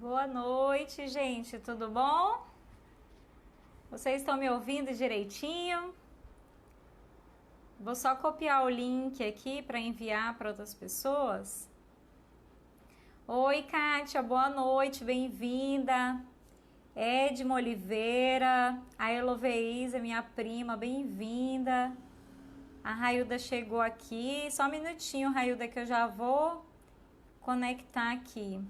Boa noite, gente. Tudo bom? Vocês estão me ouvindo direitinho? Vou só copiar o link aqui para enviar para outras pessoas. Oi, Kátia, boa noite, bem-vinda. Edma Oliveira, a Eloveísa, minha prima, bem-vinda. A Railda chegou aqui. Só um minutinho, Railda, que eu já vou conectar aqui.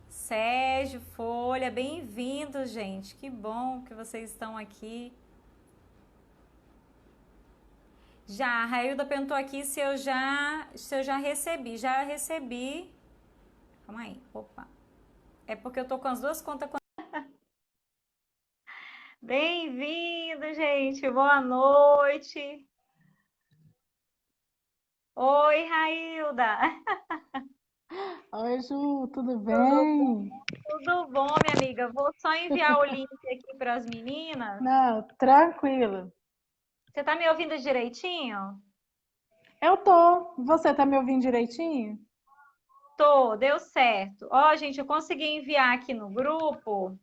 Sérgio, Folha, bem-vindos, gente. Que bom que vocês estão aqui. Já, a Railda perguntou aqui se eu já recebi. Já recebi. Calma aí, opa. É porque eu tô com as duas contas. Bem-vindo, gente. Boa noite. Oi, Railda. Oi, Ju, tudo bem? Tudo bom, minha amiga? Vou só enviar o link aqui para as meninas. Não, tranquilo. Você tá me ouvindo direitinho? Eu tô. Você tá me ouvindo direitinho? Tô, deu certo. Ó, gente, eu consegui enviar aqui no grupo.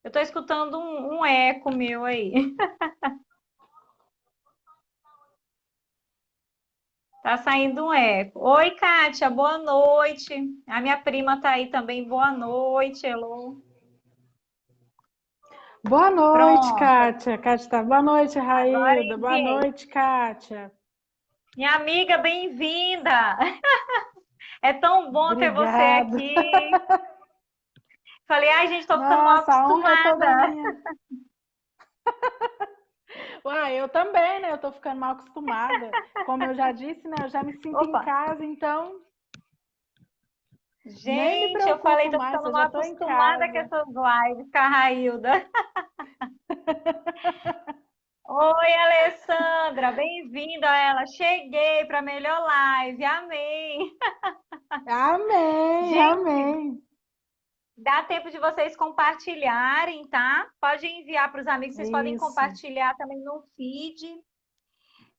Eu tô escutando um eco meu aí. Tá saindo um eco. Oi, Kátia, boa noite. A minha prima tá aí também. Boa noite, Elô. Boa noite, Pronto, Kátia. Kátia tá. Boa noite, agora Railda. Boa enviei. noite, Kátia. Minha amiga, bem-vinda. É tão bom ter você Obrigada. aqui. Falei, ai, gente, tô ficando mal Nossa, a honra é toda acostumada. minha. Uai, eu também, né? Eu tô ficando mal acostumada. Como eu já disse, né? Eu já me sinto em Opa, casa, então nem me gente, eu falei, preocupo tô mais, ficando eu mal já tô em acostumada com casa. essas lives com a Railda. Oi, Alessandra, bem-vinda a ela. Cheguei para a melhor live, amém. Amém, Gente, amém. dá tempo de vocês compartilharem, tá? Pode enviar para os amigos, vocês podem Isso. compartilhar também no feed.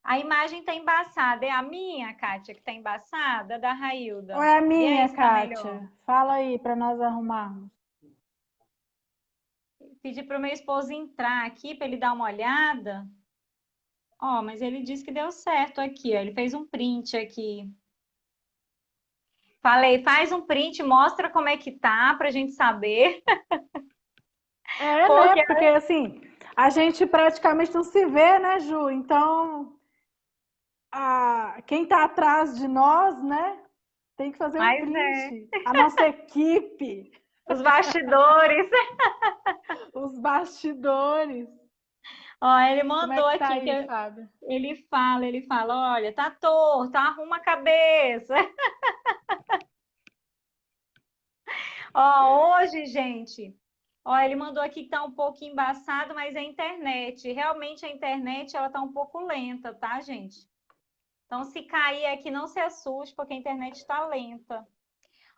A imagem tá embaçada, é a minha, Kátia, que tá embaçada, da Ou Railda. é a Vê aí minha, se tá melhor. Kátia? Fala aí para nós arrumarmos. Pedi para o meu esposo entrar aqui para ele dar uma olhada. Ó, mas ele disse que deu certo aqui, ó. Ele fez um print aqui. Falei, faz um print, mostra como é que tá pra gente saber. É, né? Porque Porque assim, a gente praticamente não se vê, né, Ju? Então, quem tá atrás de nós, né, tem que fazer um mas é, print. A nossa equipe, os bastidores. os bastidores. Ó, ele Como é mandou que tá aqui que aí, Fábio? ele fala, olha, tá torto, arruma a cabeça. Ó, hoje, gente, ó, ele mandou aqui que tá um pouco embaçado, mas é a internet. Realmente a internet ela tá um pouco lenta, tá, gente? Então, se cair aqui, não se assuste, porque a internet está lenta.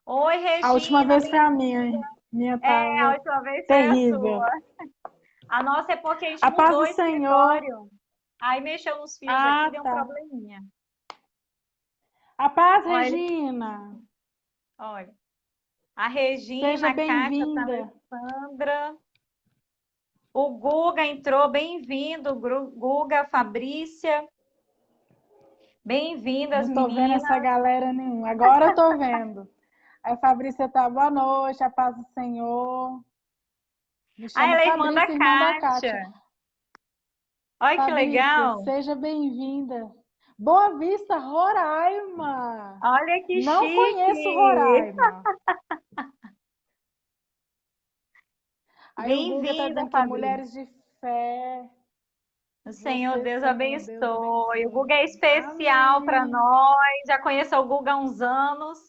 Oi, A última Regina, vez foi bem... a minha, hein? Minha É, a tava última vez foi a terrível. sua. A nossa é porque a gente A paz mudou do o Senhor. escritório. Aí mexeu nos fios aqui, Ah, deu um tá. probleminha. A paz, Olha, Regina. olha. A Seja Regina, a Kátia, a bem-vinda. Alessandra. O Guga entrou, bem-vindo. Guga, Fabrícia. Bem-vindas, Não tô vendo essa meninas. galera nenhuma. Agora eu tô vendo. Aí, Fabrícia tá, boa noite, a paz do Senhor. Me Ah, chamo ela é irmã da Fabrícia, irmã da Kátia. Kátia. Olha que Fabrícia, legal. seja bem-vinda. Boa Vista, Roraima. Olha que Não conheço chique. Roraima. Aí o Guga tá Bem-vinda, dizendo que Fabrícia. mulheres de fé, O Senhor vocês Deus são, Deus abençoe. O abençoe. Guga é especial para Amém. nós. Já conheço o Guga há uns anos.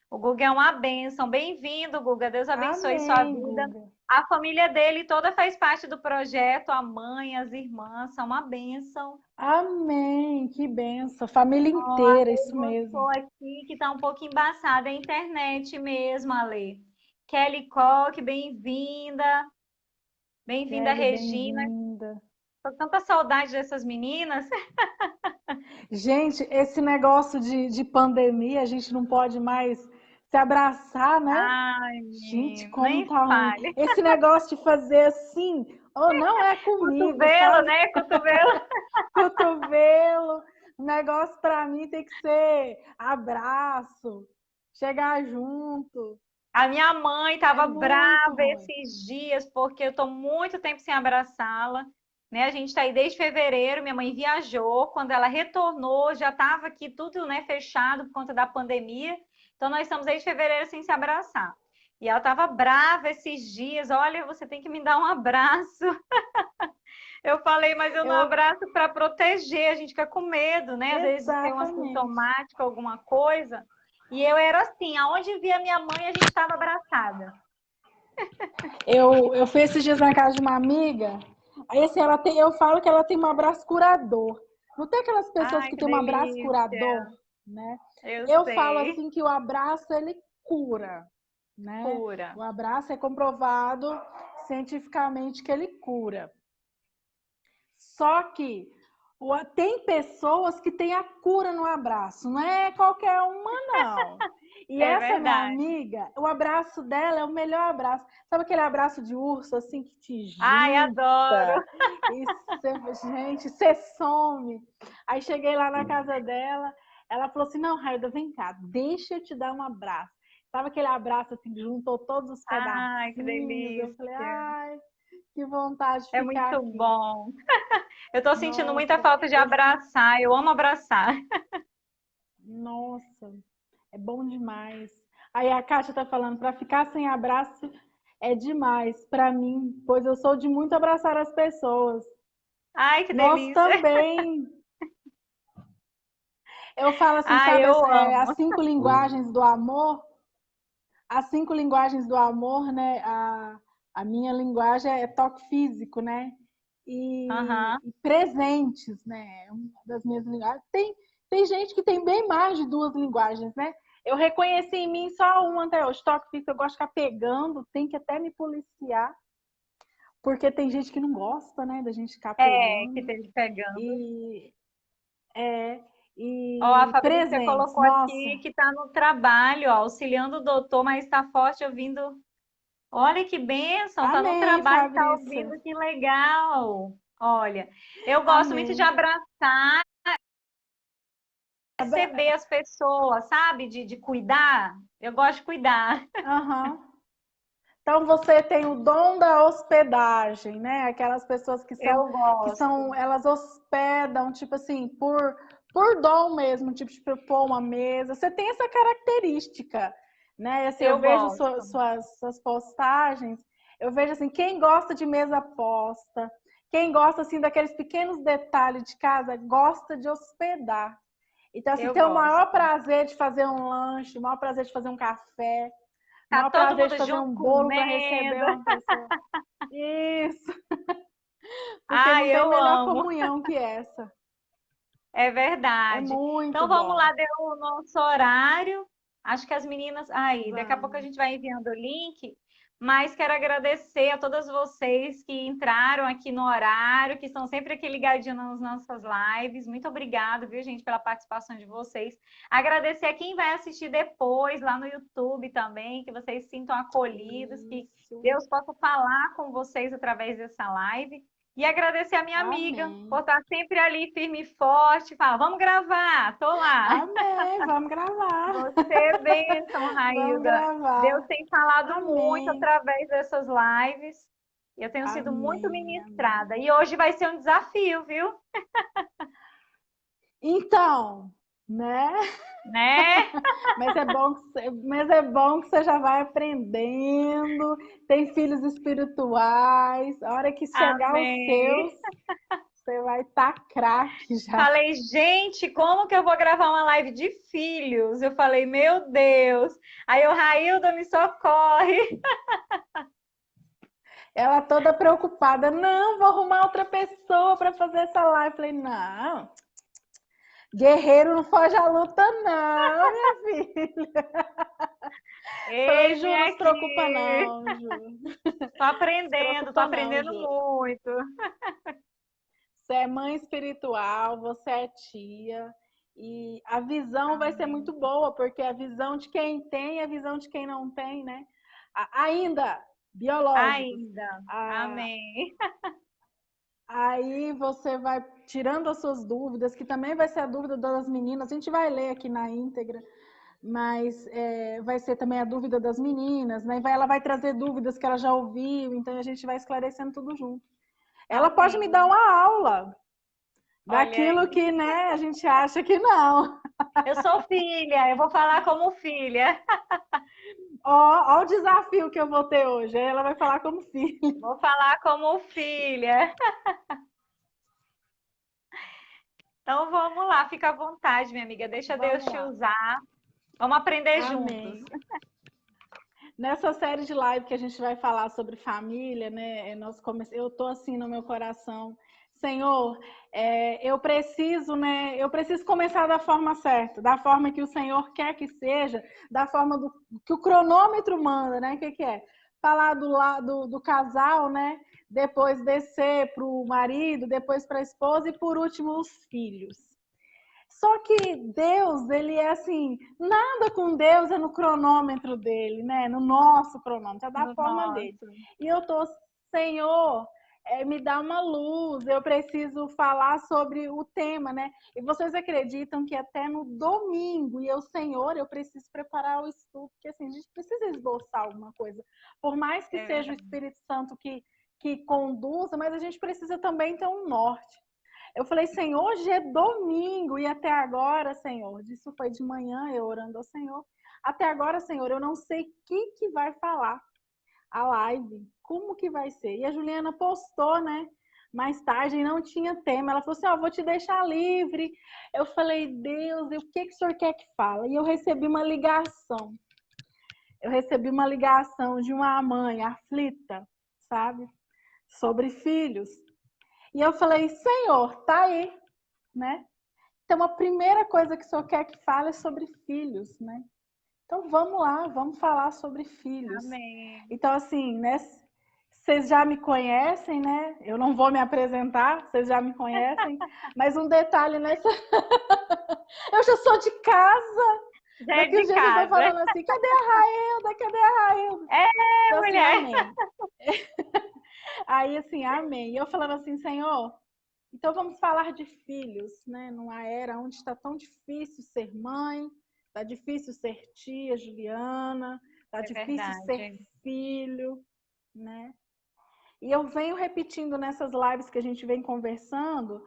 O Guga é uma bênção. Bem-vindo, Guga. Deus abençoe sua Amém, vida. Guga. A família dele toda faz parte do projeto. A mãe, as irmãs são uma bênção. Amém, que benção. Família Ó, a inteira, Lei isso mesmo. botou aqui que tá um pouco embaçada. É a internet mesmo, Ale. Kelly Koch, bem-vinda. Bem-vinda, Kelly, Regina. bem-vinda. Tô com tanta saudade dessas meninas. Gente, esse negócio de pandemia, a gente não pode mais se abraçar, né? Ai, Gente, menino, como nem tá ruim. fale. Esse negócio de fazer assim, ou não é comigo, Cotovelo, sabe? né? Cotovelo. Cotovelo. O negócio pra mim tem que ser abraço, chegar junto. A minha mãe É estava muito brava ruim. esses dias porque eu estou muito tempo sem abraçá-la, né? A gente está aí desde fevereiro. Minha mãe viajou. Quando ela retornou, já estava aqui tudo, né, fechado por conta da pandemia. Então nós estamos desde fevereiro sem se abraçar. E ela estava brava esses dias. Olha, você tem que me dar um abraço. Eu falei, mas eu não Eu, abraço para proteger. A gente fica com medo, né? Às vezes tem um exatamente. assintomático, alguma coisa. E eu era assim, aonde via minha mãe, a gente estava abraçada. Eu fui esses dias na casa de uma amiga. Aí assim, ela tem, eu falo que ela tem um abraço curador. Não tem aquelas pessoas Ai, que que têm um abraço curador, delícia. né? Eu Eu falo sei. assim que o abraço ele cura, né? Cura. O abraço é comprovado cientificamente que ele cura. Só que tem pessoas que têm a cura no abraço, não é qualquer uma, não. E É essa minha verdade. amiga, o abraço dela é o melhor abraço. Sabe aquele abraço de urso, assim, que te Ai, adoro. junta? E gente, você some. Aí cheguei lá na casa dela, ela falou assim, não, Railda, vem cá, deixa eu te dar um abraço. Sabe aquele abraço, assim, que juntou todos os Ai, que pedacinhos? Eu falei, delícia. ai, que vontade de É ficar muito aqui. bom. Eu tô sentindo muita Nossa, falta de abraçar. Eu amo abraçar. nossa, é bom demais. Aí a Kátia tá falando, para ficar sem abraço é demais para mim, pois eu sou de muito abraçar as pessoas. Ai, que Nós delícia. também. Eu falo assim, Ai, sabe, eu as amo. 5 linguagens do amor, as 5 linguagens do amor, né? A minha linguagem é toque físico, né? Aham. E presentes, né? Uma das minhas linguagens. Tem gente que tem bem mais de 2 linguagens, né? Eu reconheci em mim só uma até hoje. Toque físico, eu gosto de ficar pegando, tem que até me policiar, porque tem gente que não gosta, né, da gente ficar É, que pegando. esteja pegando. E é, Ó, a e Fabrícia presentes, colocou nossa, aqui que está no trabalho, ó, auxiliando o doutor, mas está forte ouvindo. Olha que bênção, tá no amém, trabalho, tá Fabrícia. ouvindo, que legal. Olha, eu gosto muito de Amém. abraçar, receber as pessoas, sabe? De cuidar. Eu gosto de cuidar. Aham. Então você tem o dom da hospedagem, né? Aquelas pessoas Eu que gosto. são, elas hospedam, tipo assim, por dom mesmo, tipo de propor uma mesa. Você tem essa característica, né? E, assim, eu Eu vejo gosto. suas postagens, eu vejo assim, quem gosta de mesa posta, quem gosta assim daqueles pequenos detalhes de casa, gosta de hospedar. Então, assim, Eu tem o gosto. maior prazer de fazer um lanche, o maior prazer de fazer um café, o Tá maior todo prazer de mundo fazer junto um bolo para receber comendo. uma pessoa. Isso, porque Ai, não tem eu melhor amo. comunhão que essa. É É verdade. muito Então vamos lá, bom. deu o nosso horário. Acho que as meninas. Aí, daqui a pouco a Vamos. gente vai enviando o link. Mas quero agradecer a todas vocês que entraram aqui no horário, que estão sempre aqui ligadinhos nas nossas lives. Muito obrigada, viu, gente, pela participação de vocês. Agradecer a quem vai assistir depois lá no YouTube também, que vocês se sintam acolhidos, que Isso. Deus possa falar com vocês através dessa live. E agradecer a minha amiga por Amém. estar sempre ali firme e forte. Fala, vamos gravar, tô lá. Amém. Vamos gravar. Você é bênção, Vamos Railda. Deus gravar. tem falado muito Amém. através dessas lives. Eu tenho sido muito Amém. Amém. ministrada. E hoje vai ser um desafio, viu? Então, né? Né? Mas é bom que você já vai aprendendo. Tem filhos espirituais. A hora que chegar os seus, Amém. você vai estar craque já. Falei, gente, como que eu vou gravar uma live de filhos? Eu falei, meu Deus. Aí o Railda me socorre. Ela toda preocupada. Não, vou arrumar outra pessoa para fazer essa live. Falei, não, guerreiro não foge à luta, não, minha filha. Falei, Eis-me Ju, não se preocupa, aqui. não, Ju. Não se Tô preocupa, não, aprendendo Ju. muito. Você é mãe espiritual, você é tia. E a visão vai ser Amém. muito boa, porque a visão de quem tem é a visão de quem não tem, né? Ainda, biológicos. Ainda. A, Amém. Aí você vai tirando as suas dúvidas, que também vai ser a dúvida das meninas. A gente vai ler aqui na íntegra, mas vai ser também a dúvida das meninas, né? Ela vai trazer dúvidas que ela já ouviu, então a gente vai esclarecendo tudo junto. Ela pode me dar Amém. uma aula Olha daquilo aí. que, né, a gente acha que não. Eu sou filha, eu vou falar como filha. Ó o desafio que eu vou ter hoje. Aí ela vai falar como filha. Vou falar como filha. Então vamos lá, fica à vontade, minha amiga. Deixa Deus Vamos te lá. usar. Vamos aprender juntos. Amém. Nessa série de live que a gente vai falar sobre família, né? Eu tô assim no meu coração. Senhor, eu preciso, né? Eu preciso começar da forma certa, da forma que o Senhor quer que seja, da forma que o cronômetro manda, né? O que é? Falar do lado do casal, né? Depois descer para o marido, depois para a esposa e por último os filhos. Só que Deus, ele é assim, nada com Deus é no cronômetro dele, né? No nosso cronômetro, é da No forma dele. nosso. E eu tô, Senhor, me dá uma luz, eu preciso falar sobre o tema, né? E vocês acreditam que até no domingo, e eu, Senhor, eu preciso preparar o estudo, porque assim, a gente precisa esboçar alguma coisa. Por mais que É seja o verdade. Espírito Santo que conduza, mas a gente precisa também ter um norte. Eu falei, Senhor, hoje é domingo e até agora, Senhor, isso foi de manhã eu orando ao Senhor. Até agora, Senhor, eu não sei o que vai falar a live, como que vai ser. E a Juliana postou, né? Mais tarde e não tinha tema. Ela falou assim: Ó, vou te deixar livre. Eu falei, Deus, e o que o senhor quer que fale? E eu recebi uma ligação. Eu recebi uma ligação de uma mãe aflita, sabe? Sobre filhos. E eu falei, Senhor, tá aí, né? Então, a primeira coisa que o senhor quer que fale é sobre filhos, né? Então, vamos lá, vamos falar sobre filhos. Amém. Então, assim, né? Vocês já me conhecem, né? Eu não vou me apresentar, vocês já me conhecem. Mas um detalhe nessa. Eu já sou de casa. Já é Daqui de uns dias vocês estão casa. falando assim: cadê a Raelda? Cadê a Raelda? É, Então, assim, mulher. amém. Aí, assim, amém. E eu falando assim, Senhor, então vamos falar de filhos, né? Numa era onde está tão difícil ser mãe, está difícil ser tia, Juliana, está É difícil ser verdade. filho, né? E eu venho repetindo nessas lives que a gente vem conversando,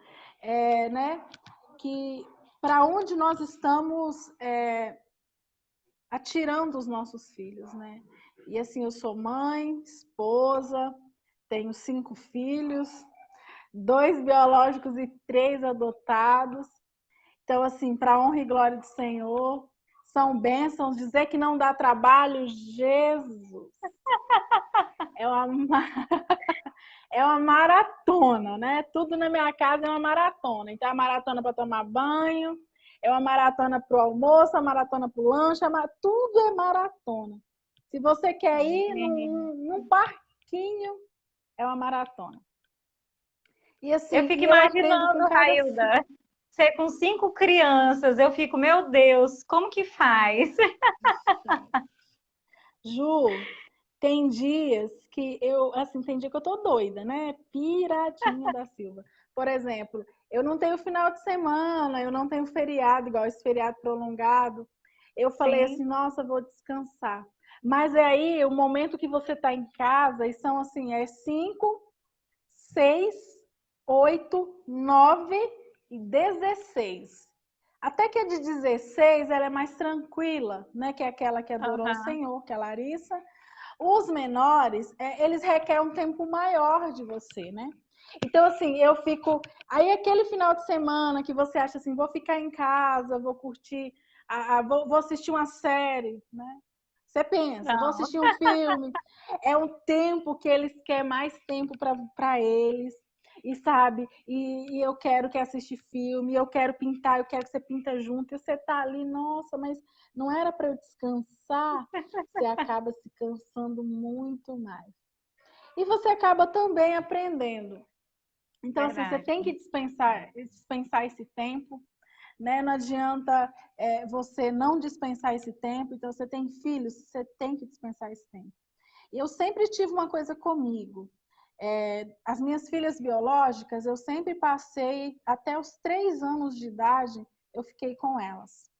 né? Que para onde nós estamos atirando os nossos filhos, né? E assim, eu sou mãe, esposa, tenho 5 filhos, 2 biológicos e 3 adotados. Então, assim, para honra e glória do Senhor, são bênçãos. Dizer que não dá trabalho, Jesus, é uma, é uma maratona, né? Tudo na minha casa é uma maratona. Então, é uma maratona para tomar banho, é uma maratona para o almoço, é uma maratona para o lanche, tudo é maratona. Se você quer ir Amém. num parquinho, é uma maratona. E Eu assim, fico e eu aprendo com imaginando, cada filho. Railda, você com 5 crianças. Eu fico, meu Deus, como que faz? Ju, tem dias que assim, tem dia que eu tô doida, né? Piradinha da Silva. Por exemplo, eu não tenho final de semana, eu não tenho feriado, igual esse feriado prolongado. Eu falei assim, Sim. nossa, vou descansar. Mas é aí o momento que você tá em casa e são assim, 5, 6, 8, 9 e 16. Até que a de 16 ela é mais tranquila, né? Que é aquela que adorou o Aham. Senhor, que é a Larissa. Os menores, eles requerem um tempo maior de você, né? Então, assim, eu fico. Aí, aquele final de semana que você acha assim, vou ficar em casa, vou curtir, vou assistir uma série, né? Você pensa, vou Não. assistir um filme. É um tempo que eles querem mais tempo para eles. E sabe, e eu quero que assistir filme, eu quero pintar, eu quero que você pinta junto, e você tá ali, nossa, mas não era para eu descansar? Você acaba se cansando muito mais. E você acaba também aprendendo Então, assim, você Verdade. tem que dispensar esse tempo, né? Não adianta você não dispensar esse tempo. Então, você tem filhos, você tem que dispensar esse tempo. E eu sempre tive uma coisa comigo. As minhas filhas biológicas, eu sempre passei, até os 3 anos de idade, eu fiquei com elas.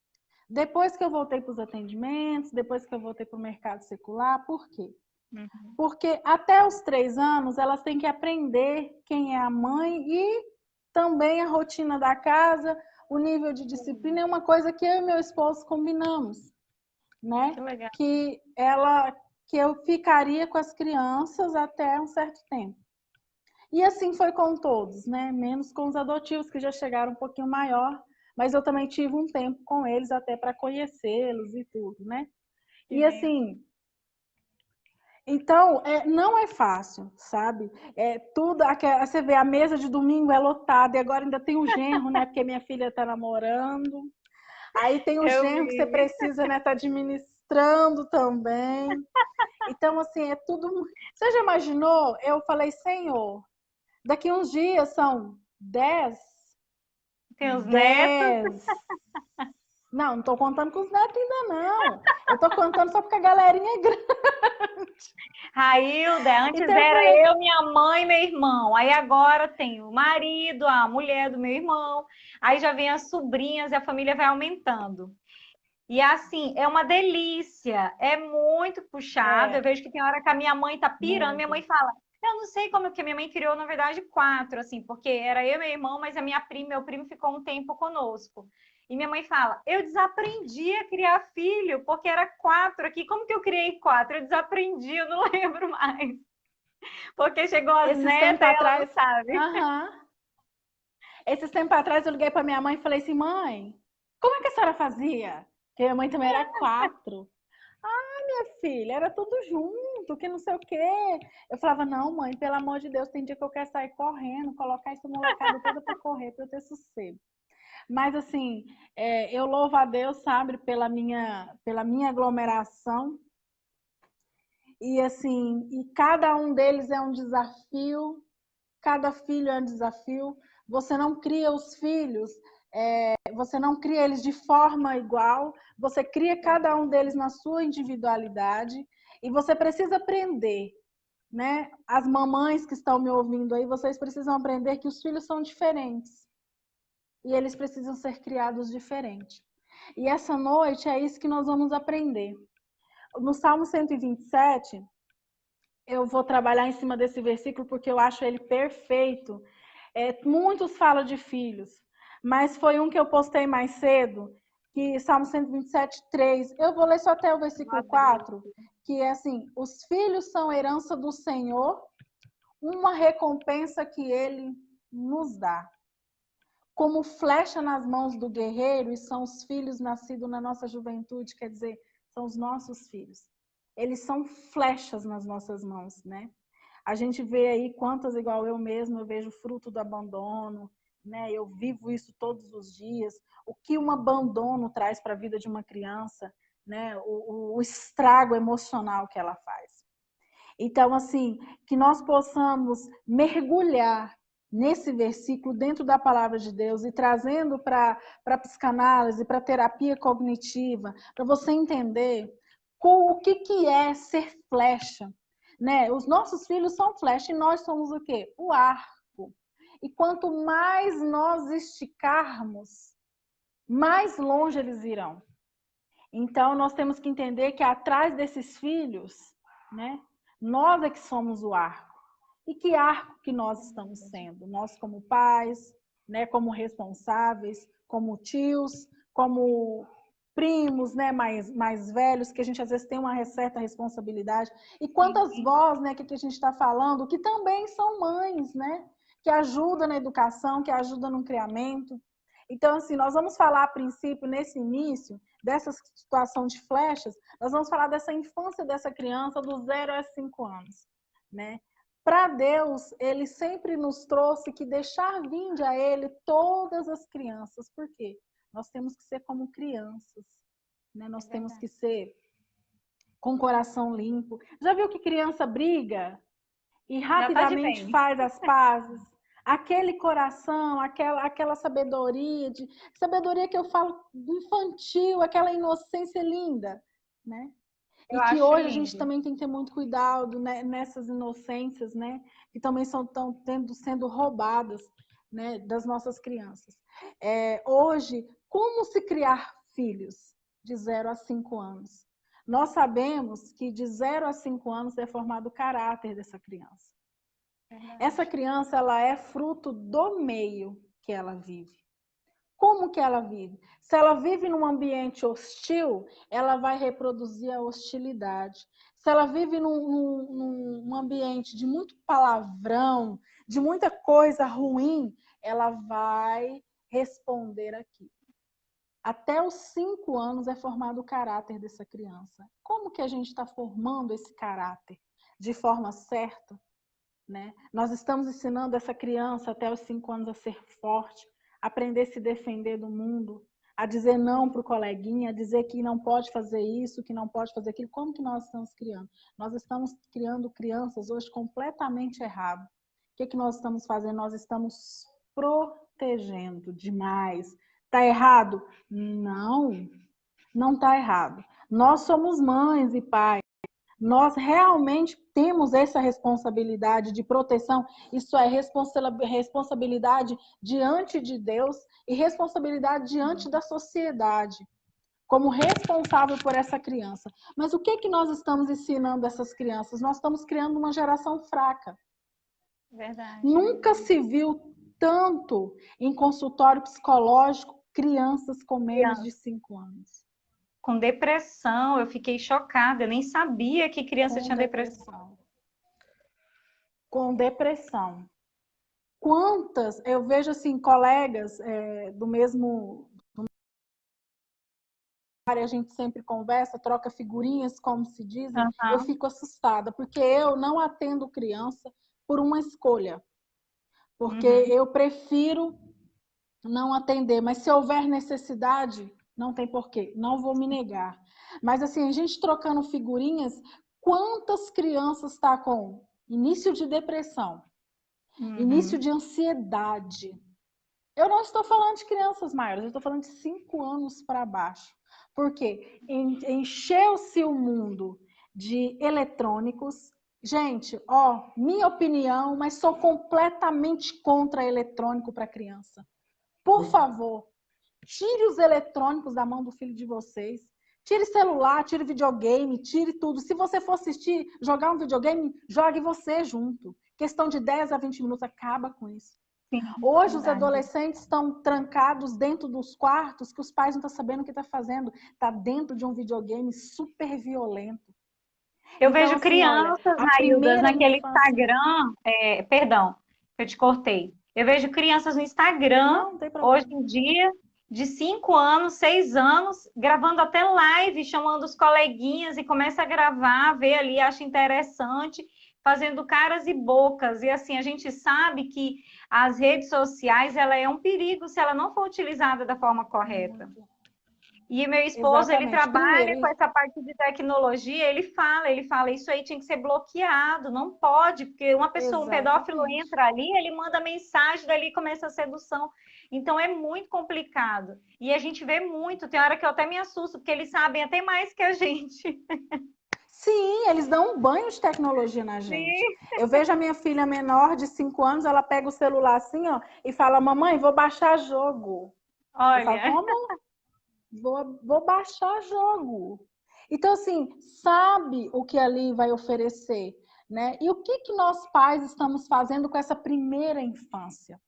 Depois que eu voltei para os atendimentos, depois que eu voltei para o mercado secular, por quê? Uhum. Porque até os 3 anos elas têm que aprender quem é a mãe e também a rotina da casa, o nível de disciplina é uma coisa que eu e meu esposo combinamos, né? Que legal. Que eu ficaria com as crianças até um certo tempo. E assim foi com todos, né? Menos com os adotivos que já chegaram um pouquinho maior, mas eu também tive um tempo com eles até para conhecê-los e tudo, né? Que E bênção. assim, então, não é fácil, sabe? Tudo, você vê, a mesa de domingo é lotada, e agora ainda tem o genro, né? Porque minha filha está namorando. Aí tem o Eu genro que você vi. precisa, né? Tá administrando também. Então, assim, é tudo. Você já imaginou? Eu falei, Senhor, daqui uns dias são 10, Tem os netos. 10. Não, não tô contando com os netos ainda, não. Eu tô contando só porque a galerinha é grande. Railda, antes Então eu era falei, eu, minha mãe e meu irmão. Aí agora tem o marido, a mulher do meu irmão. Aí já vem as sobrinhas e a família vai aumentando. E assim, é uma delícia, é muito puxado. Eu é, vejo que tem hora que a minha mãe tá pirando. Minha mãe muito. fala: Eu não sei como que a minha mãe criou, na verdade, quatro, assim, porque era eu e meu irmão, mas a minha prima, meu primo ficou um tempo conosco. E minha mãe fala: Eu desaprendi a criar filho, porque era quatro aqui. Como que eu criei quatro? Eu desaprendi, eu não lembro mais. Porque chegou as Esses tempos netas e ela não atrás, sabe. aham. Esses tempos atrás eu liguei para minha mãe e falei assim, mãe, como é que a senhora fazia? Porque minha mãe também era 4. Ah, minha filha, era tudo junto, que não sei o quê. Eu falava, não, mãe, pelo amor de Deus, tem dia que eu quero sair correndo, colocar essa molecada toda para correr, para eu ter sossego. Mas assim, eu louvo a Deus, sabe, pela minha aglomeração. E assim, e cada um deles é um desafio, cada filho é um desafio. Você não cria os filhos, você não cria eles de forma igual, você cria cada um deles na sua individualidade e você precisa aprender, né? As mamães que estão me ouvindo aí, vocês precisam aprender que os filhos são diferentes e eles precisam ser criados diferente. E essa noite é isso que nós vamos aprender. No Salmo 127, eu vou trabalhar em cima desse versículo porque eu acho ele perfeito. Muitos falam de filhos, mas foi um que eu postei mais cedo, que Salmo 127, 3. Eu vou ler só até o versículo 4, que é assim: os filhos são herança do Senhor, uma recompensa que ele nos dá. Como flecha nas mãos do guerreiro, e são os filhos nascidos na nossa juventude, quer dizer, são os nossos filhos. Eles são flechas nas nossas mãos, né? A gente vê aí quantas, igual eu mesmo, eu vejo fruto do abandono, né? Eu vivo isso todos os dias. O que um abandono traz para a vida de uma criança, né? O estrago emocional que ela faz. Então, assim, que nós possamos mergulhar nesse versículo dentro da palavra de Deus e trazendo para a psicanálise, para a terapia cognitiva, para você entender o que é ser flecha, né? Os nossos filhos são flecha e nós somos o quê? O arco. E quanto mais nós esticarmos, mais longe eles irão. Então, nós temos que entender que atrás desses filhos, né, nós é que somos o arco. E que arco que nós estamos sendo? Nós como pais, né, como responsáveis, como tios, como primos, né, mais velhos, que a gente às vezes tem uma certa responsabilidade. E quantas vós, né, que a gente está falando, que também são mães, né, que ajudam na educação, que ajudam no criamento. Então, assim, nós vamos falar a princípio, nesse início, dessa situação de flechas, nós vamos falar dessa infância dessa criança dos 0 a 5 anos, né? Para Deus, ele sempre nos trouxe que deixar vir a ele todas as crianças. Por quê? Nós temos que ser como crianças, né? Nós temos que ser com o coração limpo. Já viu que criança briga e Já tá de rapidamente bem. faz as pazes? aquele coração, aquela sabedoria que eu falo infantil, aquela inocência linda, né? Eu E que acho hoje a gente lindo. também tem que ter muito cuidado, né, nessas inocências, né, que também estão sendo roubadas, né, das nossas crianças. Hoje, como se criar filhos de 0 a 5 anos? Nós sabemos que de 0 a 5 anos é formado o caráter dessa criança. Essa Verdade. criança, ela é fruto do meio que ela vive. Como que ela vive? Se ela vive num ambiente hostil, ela vai reproduzir a hostilidade. Se ela vive num ambiente de muito palavrão, de muita coisa ruim, ela vai responder aqui. Até os 5 anos é formado o caráter dessa criança. Como que a gente está formando esse caráter? De forma certa? Né? Nós estamos ensinando essa criança até os 5 anos a ser forte, a aprender a se defender do mundo, a dizer não para o coleguinha, a dizer que não pode fazer isso, que não pode fazer aquilo. Como que nós estamos criando? Nós estamos criando crianças hoje completamente errado. O que nós estamos fazendo? Nós estamos protegendo demais. Está errado? Não, não está errado. Nós somos mães e pais. Nós realmente temos essa responsabilidade de proteção, isso é responsabilidade diante de Deus e responsabilidade diante da sociedade, como responsável por essa criança. Mas o que nós estamos ensinando essas crianças? Nós estamos criando uma geração fraca. Verdade. Nunca se viu tanto em consultório psicológico crianças com menos de 5 anos. Com depressão, eu fiquei chocada, eu nem sabia que criança Com tinha depressão. depressão. Com depressão. Quantas, eu vejo assim, colegas do mesmo área, a gente sempre conversa, troca figurinhas, como se dizem, eu Uhum. fico assustada, porque eu não atendo criança por uma escolha, porque Uhum. eu prefiro não atender, mas se houver necessidade, não tem porquê, não vou me negar. Mas assim, a gente trocando figurinhas, quantas crianças está com início de depressão, início Uhum. de ansiedade? Eu não estou falando de crianças maiores, eu estou falando de 5 anos para baixo. Porque encheu-se o mundo de eletrônicos. Gente, ó, minha opinião, mas sou completamente contra eletrônico para criança. Por favor, tire os eletrônicos da mão do filho de vocês. Tire celular, tire videogame, tire tudo. Se você for assistir, jogar um videogame, jogue você junto. Questão de 10 a 20 minutos, acaba com isso. Sim, Hoje os verdade. adolescentes estão trancados dentro dos quartos que os pais não estão sabendo o que está fazendo. Está dentro de um videogame super violento. Eu Então, vejo assim, olha, crianças, a Raildas, primeira naquele infância... Instagram, perdão, eu te cortei. Eu vejo crianças no Instagram, Não, não tem hoje problema. em dia, de 5 anos, 6 anos, gravando até live, chamando os coleguinhas e começa a gravar, vê ali, acha interessante, fazendo caras e bocas. E assim, a gente sabe que as redes sociais, ela é um perigo se ela não for utilizada da forma correta. Muito. E meu esposo, ele Exatamente. Primeiro, trabalha com essa parte de tecnologia, ele fala, isso aí tinha que ser bloqueado, não pode, porque uma pessoa, um pedófilo exatamente. entra ali, ele manda mensagem, dali começa a sedução. Então é muito complicado. E a gente vê muito, tem hora que eu até me assusto, porque eles sabem até mais que a gente. Sim, eles dão um banho de tecnologia na gente. Sim. Eu vejo a minha filha menor de 5 anos, ela pega o celular assim, ó, e fala: "Mamãe, vou baixar jogo". Eu falo: Olha, "Como?" Vou baixar jogo. Então, assim, sabe o que ali vai oferecer, né? E o que nós pais estamos fazendo com essa primeira infância?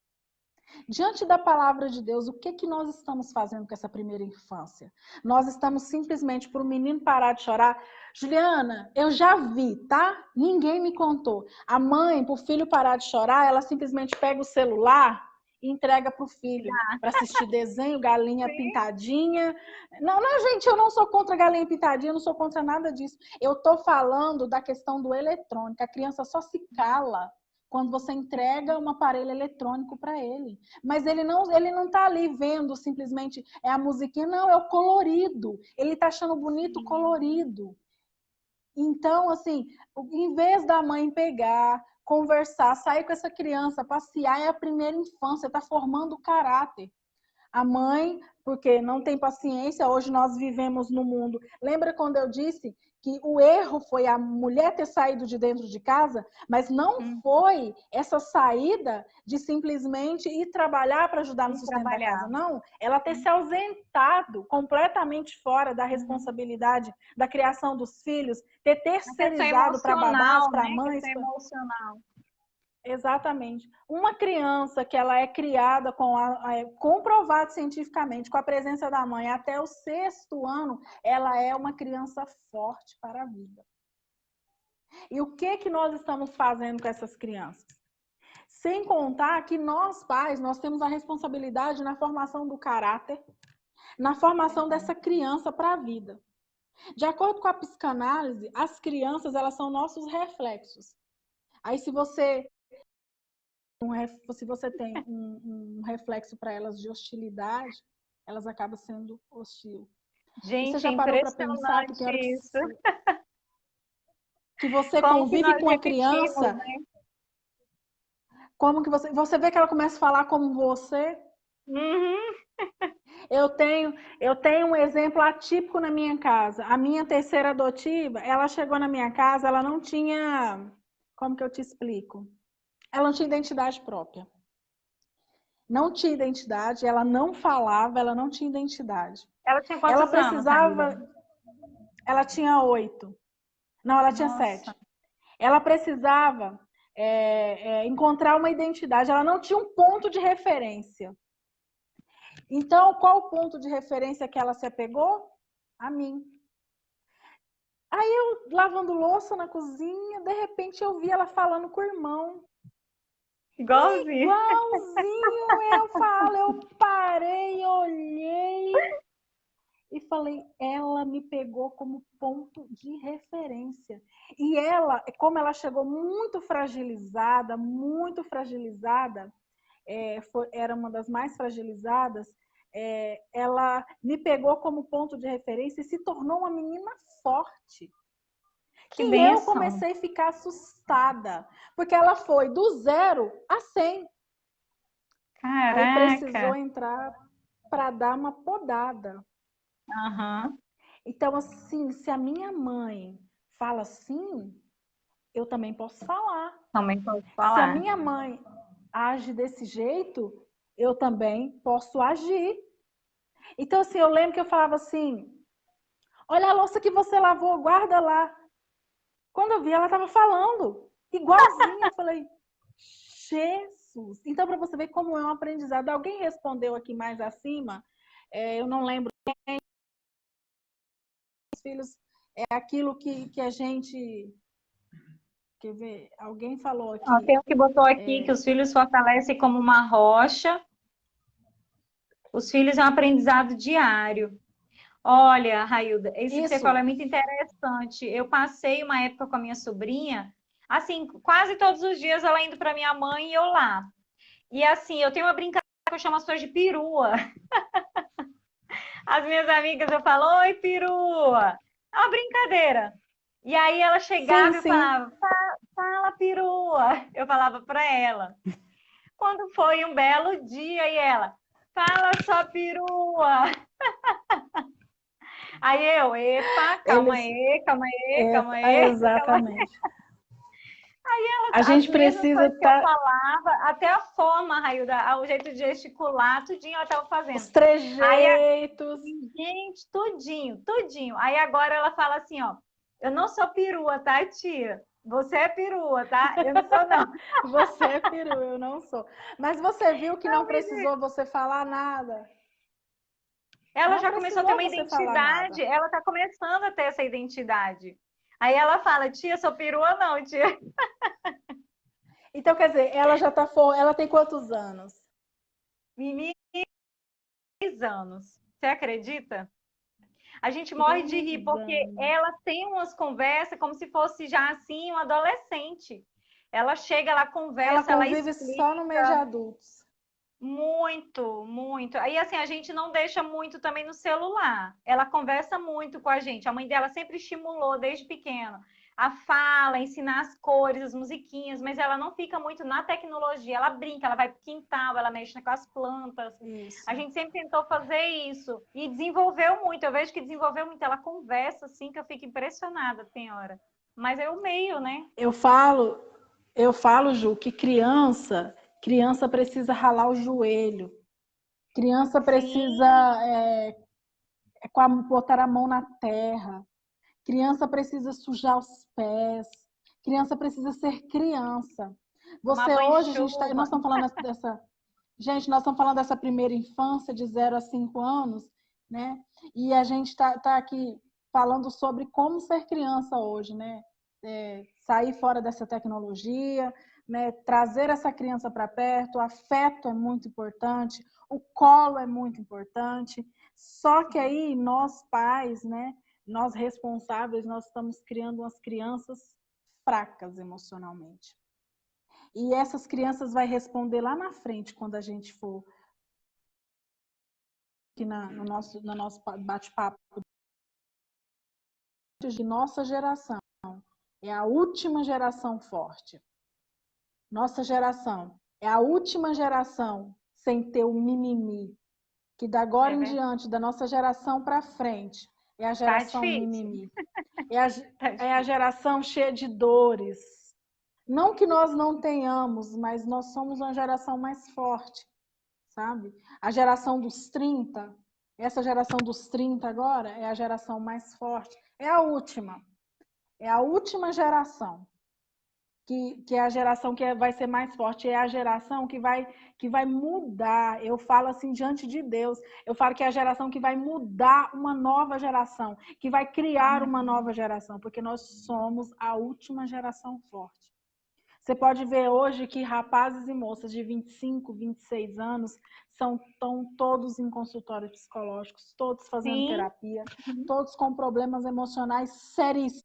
Diante da palavra de Deus, o que nós estamos fazendo com essa primeira infância? Nós estamos simplesmente, para o menino parar de chorar. Juliana, eu já vi, tá? Ninguém me contou. A mãe, para o filho parar de chorar, ela simplesmente pega o celular e entrega para o filho, para assistir desenho, galinha sim. pintadinha. Não, não, gente, eu não sou contra galinha pintadinha, eu não sou contra nada disso. Eu estou falando da questão do eletrônico. A criança só se cala quando você entrega um aparelho eletrônico para ele. Mas ele não está ali vendo simplesmente a musiquinha, não, é o colorido. Ele está achando bonito o colorido. Então, assim, em vez da mãe pegar, conversar, sair com essa criança, passear é a primeira infância, está formando o caráter. A mãe, porque não tem paciência, hoje nós vivemos no mundo. Lembra quando eu disse que o erro foi a mulher ter saído de dentro de casa, mas não foi essa saída de simplesmente ir trabalhar para ajudar no sustento da casa, não. Ela ter se ausentado completamente fora da responsabilidade da criação dos filhos, ter terceirizado para babás, para mães. Emocional. Exatamente. Uma criança que ela é criada comprovado cientificamente com a presença da mãe até o 6º ano, ela é uma criança forte para a vida. E o que nós estamos fazendo com essas crianças? Sem contar que nós, pais, nós temos a responsabilidade na formação do caráter, na formação dessa criança para a vida. De acordo com a psicanálise, as crianças, elas são nossos reflexos. Aí, se você tem um reflexo para elas de hostilidade, elas acabam sendo hostil. Gente, você já parou para pensar que isso. Que você convive com a criança, né? Como que você vê que ela começa a falar como você? Uhum. Eu tenho um exemplo atípico na minha casa. A minha terceira adotiva, ela chegou na minha casa, ela não tinha, como que eu te explico? Ela não tinha identidade própria. Não tinha identidade, ela não falava, ela não tinha identidade. Ela tinha quantos ela precisava, anos? Ela tinha 8. Não, ela tinha 7. Ela precisava encontrar uma identidade. Ela não tinha um ponto de referência. Então, qual o ponto de referência que ela se apegou? A mim. Aí eu lavando louça na cozinha, de repente eu vi ela falando com o irmão. Igualzinho. Eu parei, olhei e falei, ela me pegou como ponto de referência. E ela, como ela chegou muito fragilizada, era uma das mais fragilizadas, ela me pegou como ponto de referência e se tornou uma menina forte. Que bênção. Eu comecei a ficar assustada, porque ela foi do 0 a 100. Caraca. Aí precisou entrar para dar uma podada. Uhum. Então, assim, se a minha mãe fala assim, eu também posso falar. Também posso falar. Se a minha mãe age desse jeito, eu também posso agir. Então, assim, eu lembro que eu falava assim, olha a louça que você lavou, guarda lá. Quando eu vi, ela estava falando, igualzinha. Eu falei, Jesus! Então, para você ver como é um aprendizado. Alguém respondeu aqui mais acima, eu não lembro quem. Os filhos é aquilo que a gente... Quer ver? Alguém falou aqui. Tem um que botou aqui que os filhos fortalecem como uma rocha. Os filhos é um aprendizado diário. Olha, Railda, isso que você falou é muito interessante. Eu passei uma época com a minha sobrinha, assim, quase todos os dias ela indo para minha mãe e eu lá. E assim, eu tenho uma brincadeira que eu chamo as pessoas de perua. As minhas amigas, eu falo, oi, perua. É uma brincadeira. E aí ela chegava e falava, fala, perua. Eu falava para ela. Quando foi um belo dia e ela, fala só, perua. Aí eu, epa, calma aí. Exatamente. Aí ela, a gente precisa que eu falava, até a forma, Railda, o jeito de gesticular, tudinho ela estava fazendo. Os trejeitos. Aí, gente, tudinho. Aí agora ela fala assim, ó, eu não sou perua, tá, tia? Você é perua, tá? Eu não sou, não. Você é perua, eu não sou. Mas você viu que não precisou você falar nada? Ela já começou a ter uma identidade, ela tá começando a ter essa identidade. Aí ela fala, tia, sou perua não, tia. Então, quer dizer, ela já tá ela tem quantos anos? 6 anos. Você acredita? A gente morre de rir, porque ela tem umas conversas como se fosse já assim um adolescente. Ela chega, ela conversa, ela convive só no meio de adultos. Muito. Aí, assim, a gente não deixa muito também no celular. Ela conversa muito com a gente. A mãe dela sempre estimulou desde pequena. a fala, ensinar as cores, as musiquinhas, mas ela não fica muito na tecnologia, ela brinca, ela vai pro quintal, ela mexe com as plantas. Isso. A gente sempre tentou fazer isso e desenvolveu muito. Eu vejo que desenvolveu muito. Ela conversa assim que eu fico impressionada, tem hora. Mas é o meio, né? Eu falo, Ju, que criança precisa ralar o joelho. Criança precisa Sim, botar a mão na terra. Criança precisa sujar os pés. Criança precisa ser criança. tomar Você banho de hoje, nós chuva. estamos falando dessa, gente, nós estamos falando dessa primeira infância de 0 a 5 anos, né? E a gente tá aqui falando sobre como ser criança hoje, né? Sair fora dessa tecnologia, né? Trazer essa criança para perto, o afeto é muito importante, o colo é muito importante. Só que aí nós pais, né? Nós responsáveis, nós estamos criando umas crianças fracas emocionalmente. E essas crianças vai responder lá na frente, quando a gente for aqui no nosso bate-papo, de nossa geração. É a última geração forte. Nossa geração é a última geração sem ter o mimimi. Que da agora É em verdade. diante, da nossa geração para frente, é a Tá geração difícil. mimimi. Tá É a difícil. geração cheia de dores. Não que nós não tenhamos, mas nós somos uma geração mais forte, sabe? A geração dos 30, essa geração dos 30 agora é a geração mais forte. É a última. É a última geração. Que é a geração que vai ser mais forte, é a geração que vai mudar. Eu falo assim diante de Deus, eu falo que é a geração que vai mudar uma nova geração, que vai criar uma Amém. nova geração, porque nós somos a última geração forte. Você pode ver hoje que rapazes e moças de 25, 26 anos estão todos em consultórios psicológicos, todos fazendo Sim, terapia, todos com problemas emocionais seríssimos.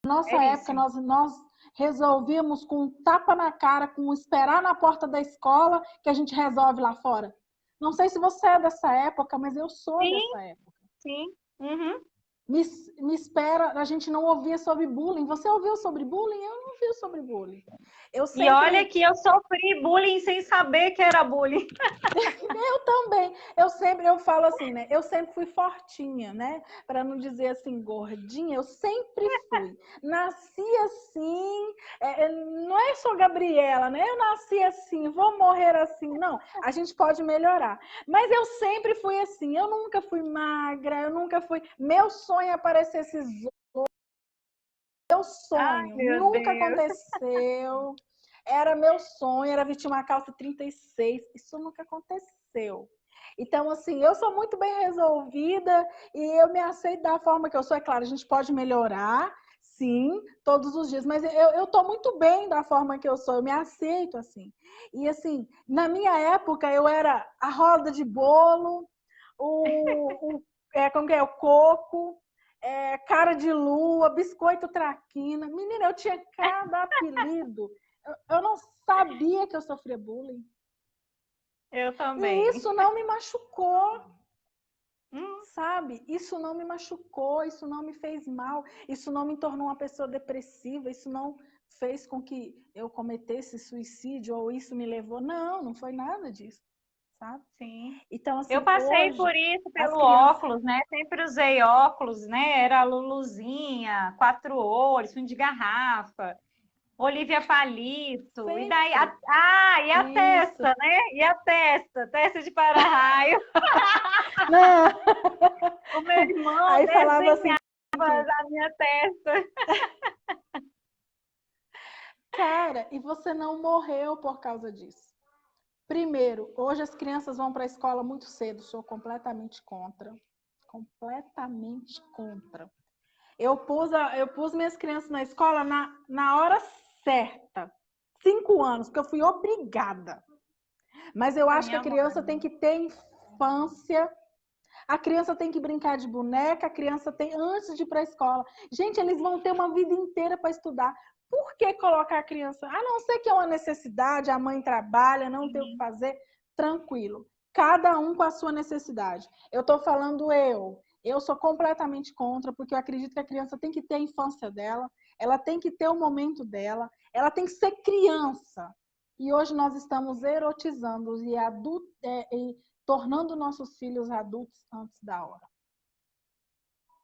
Na nossa época, seríssimo. nós resolvíamos com um tapa na cara, com esperar na porta da escola, que a gente resolve lá fora. Não sei se você é dessa época, mas eu sou Sim, dessa época. sim. Uhum. Me, me espera, a gente não ouvia sobre bullying. Você ouviu sobre bullying? Eu não ouvi sobre bullying. Eu E olha sempre que eu sofri bullying sem saber que era bullying. Eu também. Eu falo assim, né? Eu sempre fui fortinha, né? Para não dizer assim, gordinha, eu sempre fui. Nasci assim, não é só Gabriela, né? Eu nasci assim, vou morrer assim. Não, a gente pode melhorar. Mas eu sempre fui assim. Eu nunca fui magra, eu nunca fui. Meu sonho é aparecer esses. Meu Ai, sonho. meu Nunca Deus. aconteceu. Era meu sonho, era vestir uma calça 36. Isso nunca aconteceu. Então, assim, eu sou muito bem resolvida e eu me aceito da forma que eu sou. É claro, a gente pode melhorar, sim, todos os dias, mas eu tô muito bem da forma que eu sou, eu me aceito assim. E, assim, na minha época, eu era a roda de bolo, como que é? O coco, cara de lua, biscoito traquina. Menina, eu tinha cada apelido. Eu não sabia que eu sofria bullying. Eu E também. isso não me machucou, Hum, sabe? Isso não me machucou, isso não me fez mal, isso não me tornou uma pessoa depressiva, isso não fez com que eu cometesse suicídio ou isso me levou. Não, não foi nada disso, sabe? sim. Então, Eu assim, passei hoje, por isso as pelo crianças. óculos, né? Sempre usei óculos, né? Era a Luluzinha, quatro olhos, fundo de garrafa, Olivia Palito, e daí Sempre. e a Isso. testa, né? E a testa, testa de para-raio. Não. O meu irmão Aí falava assim desenhava que, a minha testa. cara, e você não morreu por causa disso. Primeiro, hoje as crianças vão para a escola muito cedo, sou completamente contra. Completamente contra. Eu pus minhas crianças na escola na hora certa. 5 anos, porque eu fui obrigada. Mas eu A acho que a minha criança tem mãe. que ter infância. A criança tem que brincar de boneca, a criança tem antes de ir para a escola. Gente, eles vão ter uma vida inteira para estudar. Por que colocar a criança? A não ser que é uma necessidade, a mãe trabalha, não tem o que Sim, fazer, tranquilo. Cada um com a sua necessidade. Eu estou falando eu. Eu sou completamente contra, porque eu acredito que a criança tem que ter a infância dela, ela tem que ter o momento dela, ela tem que ser criança. E hoje nós estamos erotizando e tornando nossos filhos adultos antes da hora.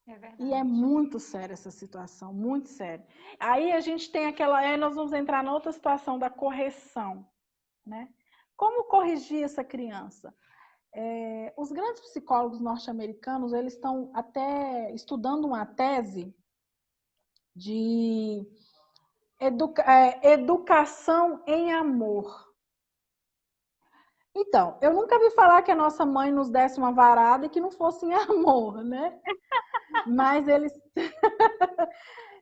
É E é verdade. muito séria essa situação, muito séria. Aí a gente tem aí nós vamos entrar na outra situação da correção, né? Como corrigir essa criança? Os grandes psicólogos norte-americanos, eles estão até estudando uma tese de educação em amor. Então, eu nunca vi falar que a nossa mãe nos desse uma varada e que não fosse em amor, né? Mas eles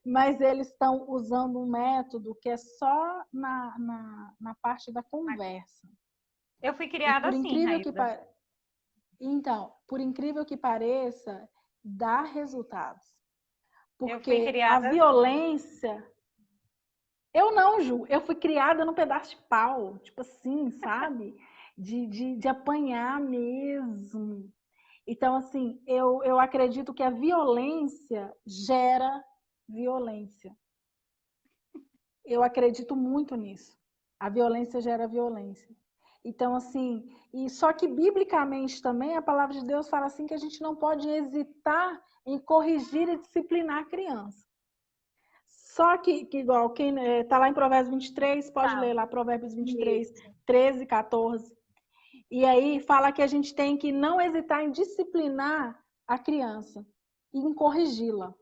mas eles estão usando um método que é só na parte da conversa. Eu fui E criada por assim, incrível que Raíza. Então, por incrível que pareça, dá resultados. Eu fui Porque a criada assim. violência. Eu não, Ju, eu fui criada num pedaço de pau, tipo assim, sabe? De apanhar mesmo. Então, assim, eu acredito que a violência gera violência. Eu acredito muito nisso. A violência gera violência. Então, assim, e só que biblicamente também a palavra de Deus fala assim que a gente não pode hesitar em corrigir e disciplinar a criança. Só que igual, quem está lá em Provérbios 23, pode Tá. ler lá Provérbios 23, Isso. 13, 14. E aí fala que a gente tem que não hesitar em disciplinar a criança e em corrigi-la.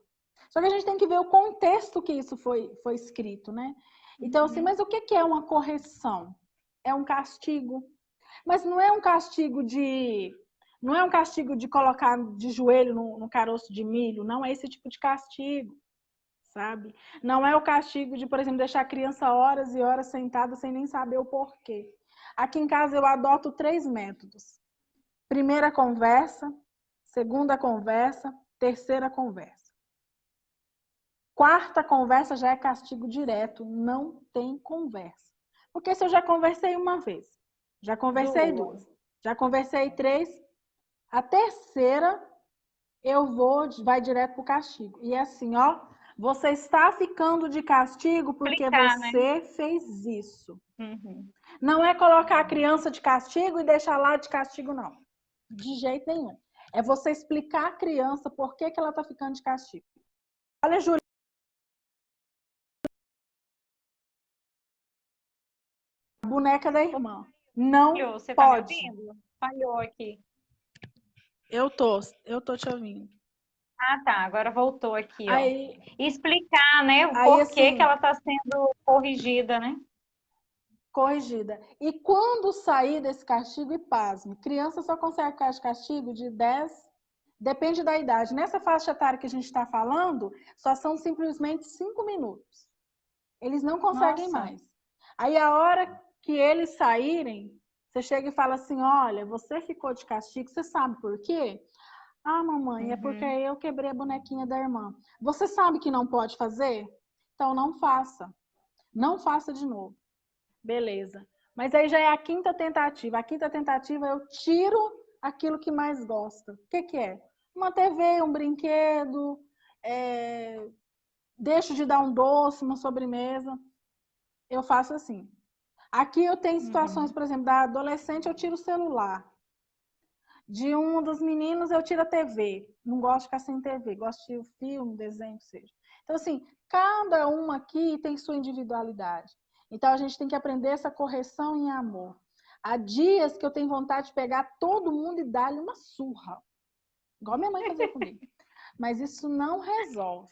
Só que a gente tem que ver o contexto que isso foi escrito, né? Então, assim, Uhum. mas o que é uma correção? É um castigo. Mas não é um castigo de. Não é um castigo de colocar de joelho no caroço de milho, não é esse tipo de castigo, sabe? Não é o castigo de, por exemplo, deixar a criança horas e horas sentada sem nem saber o porquê. Aqui em casa eu adoto 3 métodos. Primeira conversa, segunda conversa, terceira conversa. Quarta conversa já é castigo direto, não tem conversa. Porque se eu já conversei uma vez, já conversei Duas. 2, já conversei 3, a terceira vai direto pro castigo. E é assim, ó, você está ficando de castigo porque Explicar, né? você fez isso. Uhum. Não é colocar a criança de castigo e deixar lá de castigo, não. De jeito nenhum. É você explicar à criança por que ela está ficando de castigo. Olha, Júlia, a boneca da irmã. Não Você tá me pode. ouvindo? Falhou aqui. Eu tô te ouvindo. Ah, tá. Agora voltou aqui, ó. Aí, E explicar, né, o aí porquê que assim, ela está sendo corrigida, né? corrigida. E quando sair desse castigo, e pasme, criança só consegue ficar de castigo de 10, depende da idade. Nessa faixa etária que a gente está falando, só são simplesmente 5 minutos. Eles não conseguem Nossa. mais. Aí a hora que eles saírem, você chega e fala assim: olha, você ficou de castigo, você sabe por quê? Ah, mamãe, é porque Uhum. eu quebrei a bonequinha da irmã. Você sabe que não pode fazer? Então não faça. Não faça de novo. Beleza. Mas aí já é a quinta tentativa. A quinta tentativa eu tiro aquilo que mais gosta. O que é? Uma TV, um brinquedo, deixo de dar um doce, uma sobremesa. Eu faço assim. Aqui eu tenho situações, Uhum. por exemplo, da adolescente eu tiro o celular. De um dos meninos eu tiro a TV. Não gosto de ficar sem TV, gosto de filme, desenho, que seja. Então, assim, cada uma aqui tem sua individualidade. Então, a gente tem que aprender essa correção em amor. Há dias que eu tenho vontade de pegar todo mundo e dar-lhe uma surra, igual minha mãe fazia comigo. Mas isso não resolve.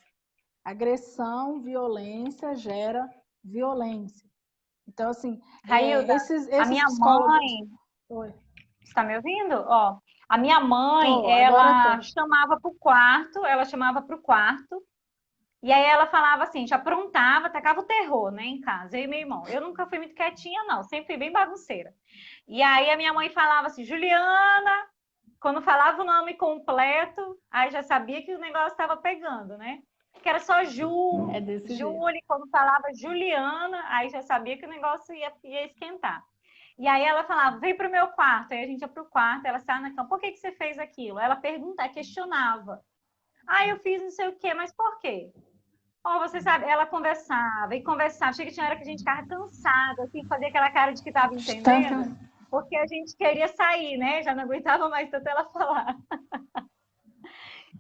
Agressão, violência gera violência. Então, assim, Railda, a esses minha psicólogos. mãe, Oi, está me ouvindo? Ó, a minha mãe, agora ela tô. chamava pro quarto, e aí ela falava assim, já aprontava, tacava o terror, né, em casa, eu e meu irmão. Eu nunca fui muito quietinha, não, sempre fui bem bagunceira. E aí a minha mãe falava assim, Juliana, quando falava o nome completo, aí já sabia que o negócio estava pegando, né? Que era só É desse jeito. Júlia, quando falava Juliana, aí já sabia que o negócio ia esquentar. E aí ela falava, vem para o meu quarto. Aí a gente ia para o quarto, ela estava na cama, por que que você fez aquilo? Ela perguntava, questionava. Ah, eu fiz não sei o quê, mas por quê? Ó, você sabe, ela conversava e conversava. Chega que tinha hora que a gente ficava cansada, assim, fazia aquela cara de que estava Tanto. entendendo, porque a gente queria sair, né? Já não aguentava mais tanto ela falar.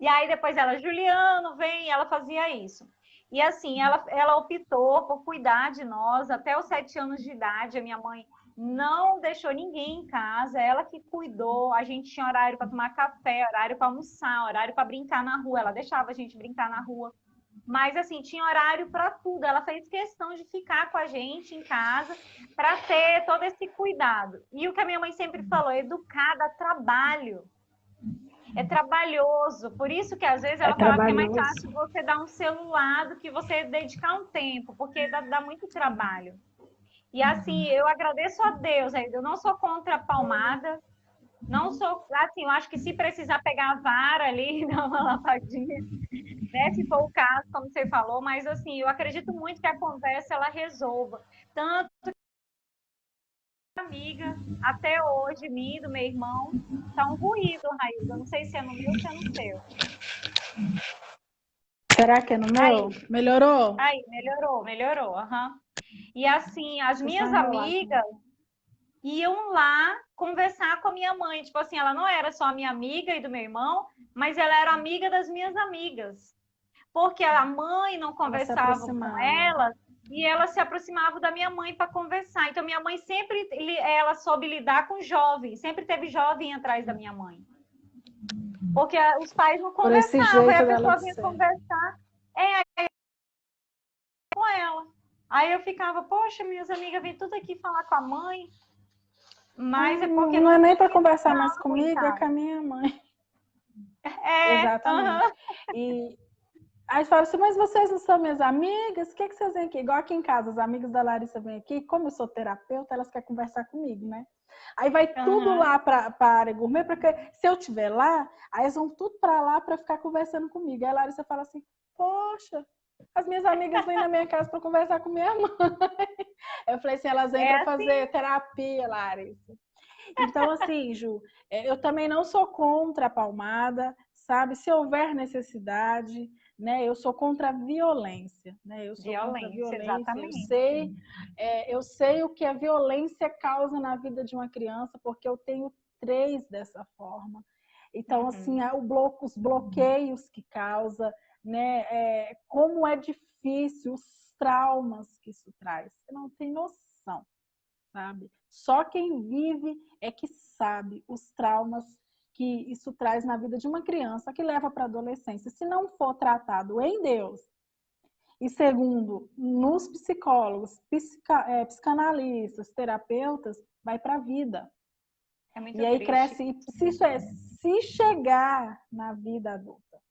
E aí depois ela, Juliano, vem, ela fazia isso. E assim, ela optou por cuidar de nós até os 7 anos de idade. A minha mãe não deixou ninguém em casa, ela que cuidou. A gente tinha horário para tomar café, horário para almoçar, horário para brincar na rua. Ela deixava a gente brincar na rua. Mas assim, tinha horário para tudo. Ela fez questão de ficar com a gente em casa para ter todo esse cuidado. E o que a minha mãe sempre falou, educar dá trabalho. É trabalhoso. Por isso que às vezes É ela falava que é mais trabalhoso. fácil você dar um celular do que você dedicar um tempo, porque dá muito trabalho. E assim, eu agradeço a Deus, eu não sou contra a palmada, não sou, assim, eu acho que se precisar pegar a vara ali, dar uma lavadinha, né, se for o caso, como você falou, mas assim, eu acredito muito que a conversa ela resolva. Tanto amiga, até hoje, mim e do meu irmão, tá um ruído, Raíssa. Eu não sei se é no meu ou se é no seu. Será que é no meu? Aí, Melhorou? aí, melhorou, melhorou, aham. E assim, as Deixa eu só minhas enrolar aqui. amigas iam lá conversar com a minha mãe. Tipo assim, ela não era só a minha amiga e do meu irmão, mas ela era amiga das minhas amigas. Porque a mãe não Ela se conversava com aproximava. ela e ela se aproximava da minha mãe para conversar. Então, minha mãe sempre ela soube lidar com jovens, sempre teve jovem atrás da minha mãe. Porque os pais não Por esse conversavam, aí jeito a dela pessoa de vinha ser. conversar com ela. Aí eu ficava, poxa, minhas amigas vêm tudo aqui falar com a mãe, mas é porque Não é não nem para tinha conversar mais diálogo e comigo, é com a tal. minha mãe. É, Exatamente. aham. E aí fala assim, mas vocês não são minhas amigas? O que, que vocês vêm aqui? Igual aqui em casa, os amigos da Larissa vêm aqui, como eu sou terapeuta, elas querem conversar comigo, né? Aí vai tudo Aham. lá para a área gourmet, porque se eu estiver lá, aí eles vão tudo para lá para ficar conversando comigo. Aí a Larissa fala assim, poxa, as minhas amigas vêm na minha casa para conversar com minha mãe. Eu falei assim, elas vêm É para assim, fazer terapia, Larissa. Então, assim, Ju, eu também não sou contra a palmada, sabe? Se houver necessidade, né? Eu sou contra a violência, né? Eu sou contra a violência, violência. exatamente. Eu sei o que a violência causa na vida de uma criança, porque eu tenho 3 dessa forma. Então, assim, Uhum. os bloqueios que causa, né? Como é difícil, os traumas que isso traz. Você não tem noção, sabe? Só quem vive é que sabe os traumas que isso traz na vida de uma criança que leva para a adolescência. Se não for tratado em Deus, e segundo, nos psicólogos, psicanalistas, terapeutas, vai para a vida. É muito E aí triste. cresce, e se chegar na vida adulta.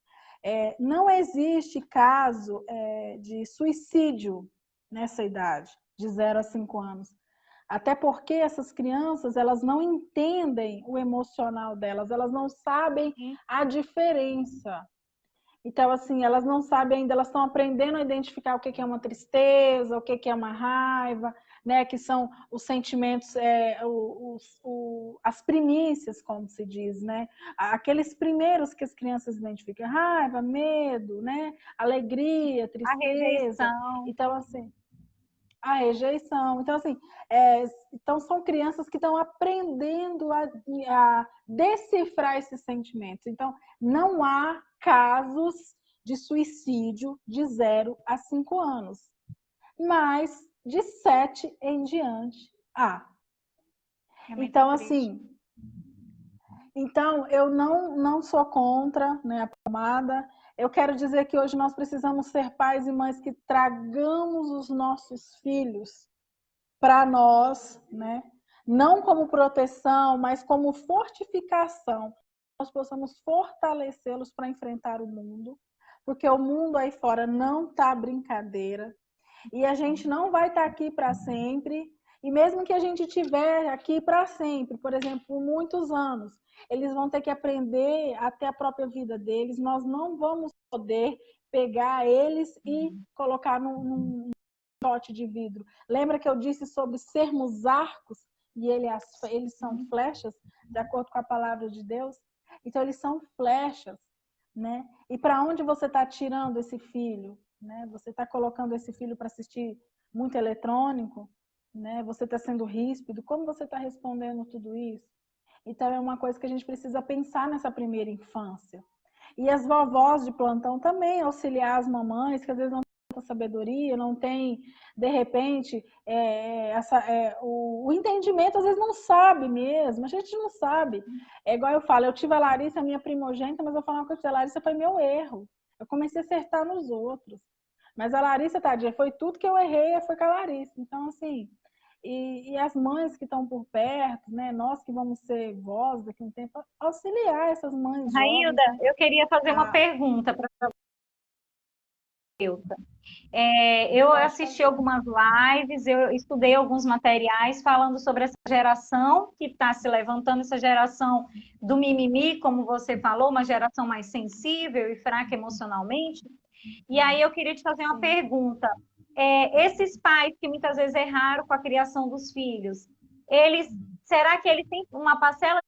Não existe caso de suicídio nessa idade, de 0 a 5 anos. Até porque essas crianças, elas não entendem o emocional delas, elas não sabem Sim. a diferença. Então, assim, elas não sabem ainda, elas estão aprendendo a identificar o que é uma tristeza, o que é uma raiva, né? Que são os sentimentos, as primícias, como se diz, né? Aqueles primeiros que as crianças identificam, raiva, medo, né? Alegria, A tristeza. rejeição. Então, assim, a rejeição. Então, assim, então são crianças que estão aprendendo a decifrar esses sentimentos. Então, não há casos de suicídio de 0 a 5 anos, mas de 7 em diante há. É muito Então, triste. assim, então, eu não sou contra, né, a pomada. Eu quero dizer que hoje nós precisamos ser pais e mães que tragamos os nossos filhos para nós, né? Não como proteção, mas como fortificação. Nós possamos fortalecê-los para enfrentar o mundo, porque o mundo aí fora não está brincadeira e a gente não vai estar aqui para sempre. E mesmo que a gente estiver aqui para sempre, por exemplo, por muitos anos, eles vão ter que aprender a ter a própria vida deles. Nós não vamos poder pegar eles e colocar num pote de vidro. Lembra que eu disse sobre sermos arcos e eles são flechas, de acordo com a palavra de Deus? Então, eles são flechas, né? E para onde você está tirando esse filho? né? Você está colocando esse filho para assistir muito eletrônico, né? Você está sendo ríspido, como você está respondendo tudo isso? Então, é uma coisa que a gente precisa pensar nessa primeira infância. E as vovós de plantão também auxiliar as mamães, que às vezes não têm tanta sabedoria, não tem, de repente, o entendimento, às vezes não sabe mesmo, a gente não sabe. É igual eu falo, eu tive a Larissa, minha primogênita, mas eu falo uma coisa, a Larissa foi meu erro. Eu comecei a acertar nos outros. Mas a Larissa, tadinha, foi tudo que eu errei, foi com a Larissa. Então, assim, e as mães que estão por perto, né? Nós que vamos ser vós daqui a um tempo, auxiliar essas mães jovens, Railda, né? eu queria fazer uma A... pergunta para Ilta. Eu Pode assisti fazer. algumas lives, eu estudei alguns materiais falando sobre essa geração que está se levantando, essa geração do mimimi, como você falou, uma geração mais sensível e fraca emocionalmente. E aí eu queria te fazer uma Sim. pergunta. Esses pais que muitas vezes erraram com a criação dos filhos, será que eles têm uma parcela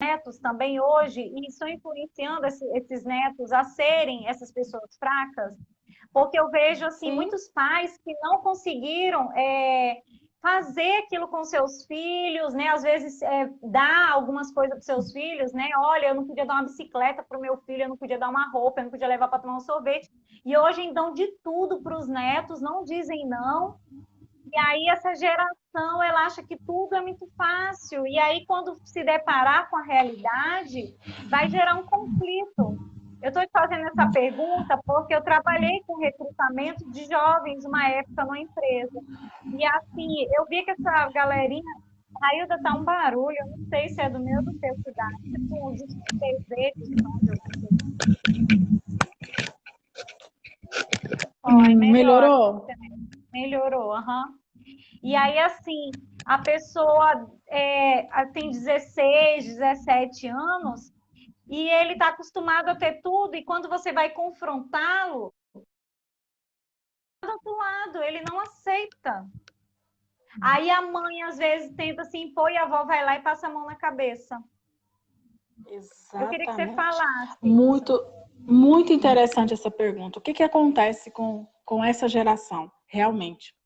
netos também hoje e estão influenciando esses netos a serem essas pessoas fracas? Porque eu vejo assim Sim. muitos pais que não conseguiram fazer aquilo com seus filhos, né? Às vezes dar algumas coisas para seus filhos, né? Olha, eu não podia dar uma bicicleta para o meu filho, eu não podia dar uma roupa, eu não podia levar para tomar um sorvete. E hoje dão de tudo para os netos, não dizem não. E aí essa geração, ela acha que tudo é muito fácil. E aí quando se deparar com a realidade, vai gerar um conflito. Eu estou te fazendo essa pergunta porque eu trabalhei com recrutamento de jovens uma época numa empresa. E assim, eu vi que essa galerinha, Railda, tá um barulho, eu não sei se é do meu ou do teu cidade, tipo uns desejos, alguma coisa. Foi, melhor agora, Melhorou? melhorou, aham. E aí, assim, a pessoa tem 16, 17 anos e ele está acostumado a ter tudo, e quando você vai confrontá-lo, do outro lado, ele não aceita. Aí a mãe, às vezes, tenta se impor e a avó vai lá e passa a mão na cabeça. Eu queria que você Exatamente. falasse isso. Muito, muito interessante essa pergunta. O que acontece com essa geração, realmente?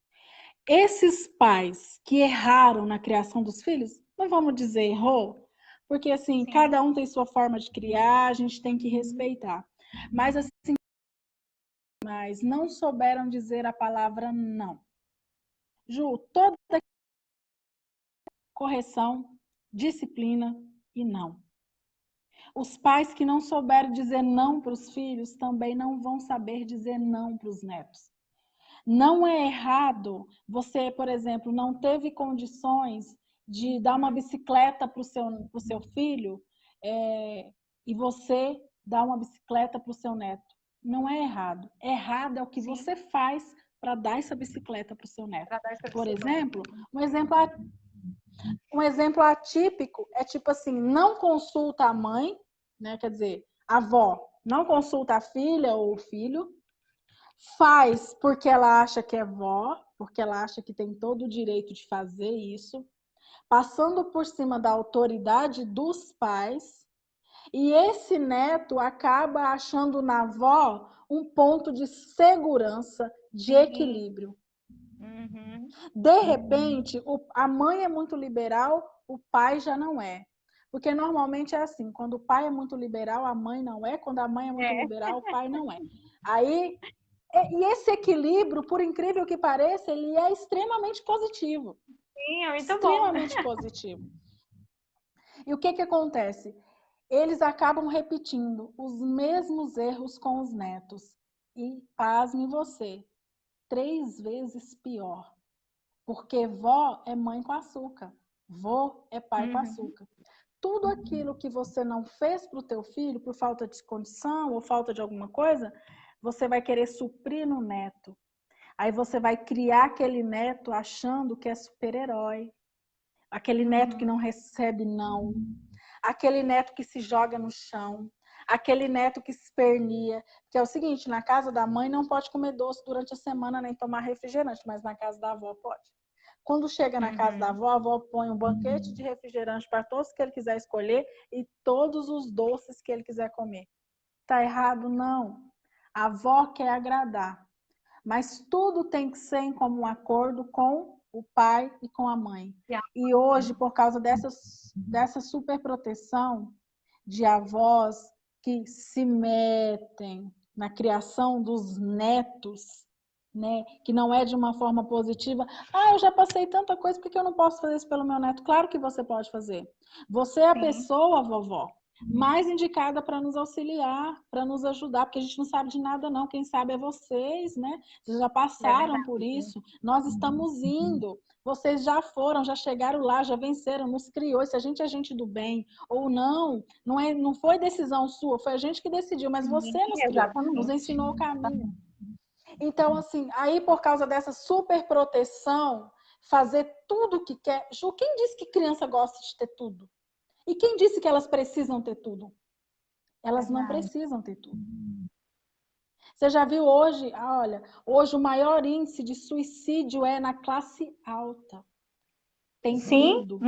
Esses pais que erraram na criação dos filhos, não vamos dizer errou, porque assim, Sim. cada um tem sua forma de criar, a gente tem que respeitar. Mas assim, mas não souberam dizer a palavra não. Ju, toda correção, disciplina e não. Os pais que não souberam dizer não para os filhos também não vão saber dizer não para os netos. Não é errado você, por exemplo, não teve condições de dar uma bicicleta para o seu filho e você dar uma bicicleta para o seu neto. Não é errado. Errado é o que Sim, você faz para dar essa bicicleta para o seu neto. para dar essa Por bicicleta. exemplo, um exemplo atípico é tipo assim, não consulta a mãe, né? Quer dizer, a avó não consulta a filha ou o filho, faz porque ela acha que é vó, porque ela acha que tem todo o direito de fazer isso, passando por cima da autoridade dos pais, e esse neto acaba achando na avó um ponto de segurança, de Sim. equilíbrio. Uhum. De repente, a mãe é muito liberal, o pai já não é. Porque normalmente é assim, quando o pai é muito liberal, a mãe não é, quando a mãe é muito É. liberal, o pai não é. Aí, e esse equilíbrio, por incrível que pareça, ele é extremamente positivo. Sim, é muito bom. Extremamente positivo. E o que acontece? Eles acabam repetindo os mesmos erros com os netos. E, pasme você, 3 vezes pior. Porque vó é mãe com açúcar, vô é pai com Uhum. açúcar. Tudo aquilo que você não fez para o teu filho, por falta de condição ou falta de alguma coisa, você vai querer suprir no neto. Aí você vai criar aquele neto achando que é super-herói, aquele neto que Uhum. não recebe não, aquele neto que se joga no chão, aquele neto que se espernia. Que é o seguinte, na casa da mãe não pode comer doce durante a semana nem tomar refrigerante, mas na casa da avó pode. Quando chega na casa da Uhum. avó, a avó põe um banquete de refrigerante para todos que ele quiser escolher e todos os doces que ele quiser comer. Tá errado? Não. A avó quer agradar, mas tudo tem que ser em comum acordo com o pai e com a mãe. E hoje, por causa dessa superproteção de avós que se metem na criação dos netos, né, que não é de uma forma positiva. Eu já passei tanta coisa, por que eu não posso fazer isso pelo meu neto? Claro que você pode fazer. Você é a pessoa, vovó, mais indicada para nos auxiliar, para nos ajudar, porque a gente não sabe de nada não, quem sabe é vocês, né? Vocês já passaram por isso, nós estamos indo, vocês já foram, já chegaram lá, já venceram, nos criou, se a gente é gente do bem ou não, não foi decisão sua, foi a gente que decidiu, mas você nos criou, nos ensinou o caminho. Então, assim, aí por causa dessa super proteção, fazer tudo o que quer. Ju, quem disse que criança gosta de ter tudo? E quem disse que elas precisam ter tudo? Elas não precisam ter tudo. Você já viu hoje, olha, hoje o maior índice de suicídio é na classe alta. Tem tudo.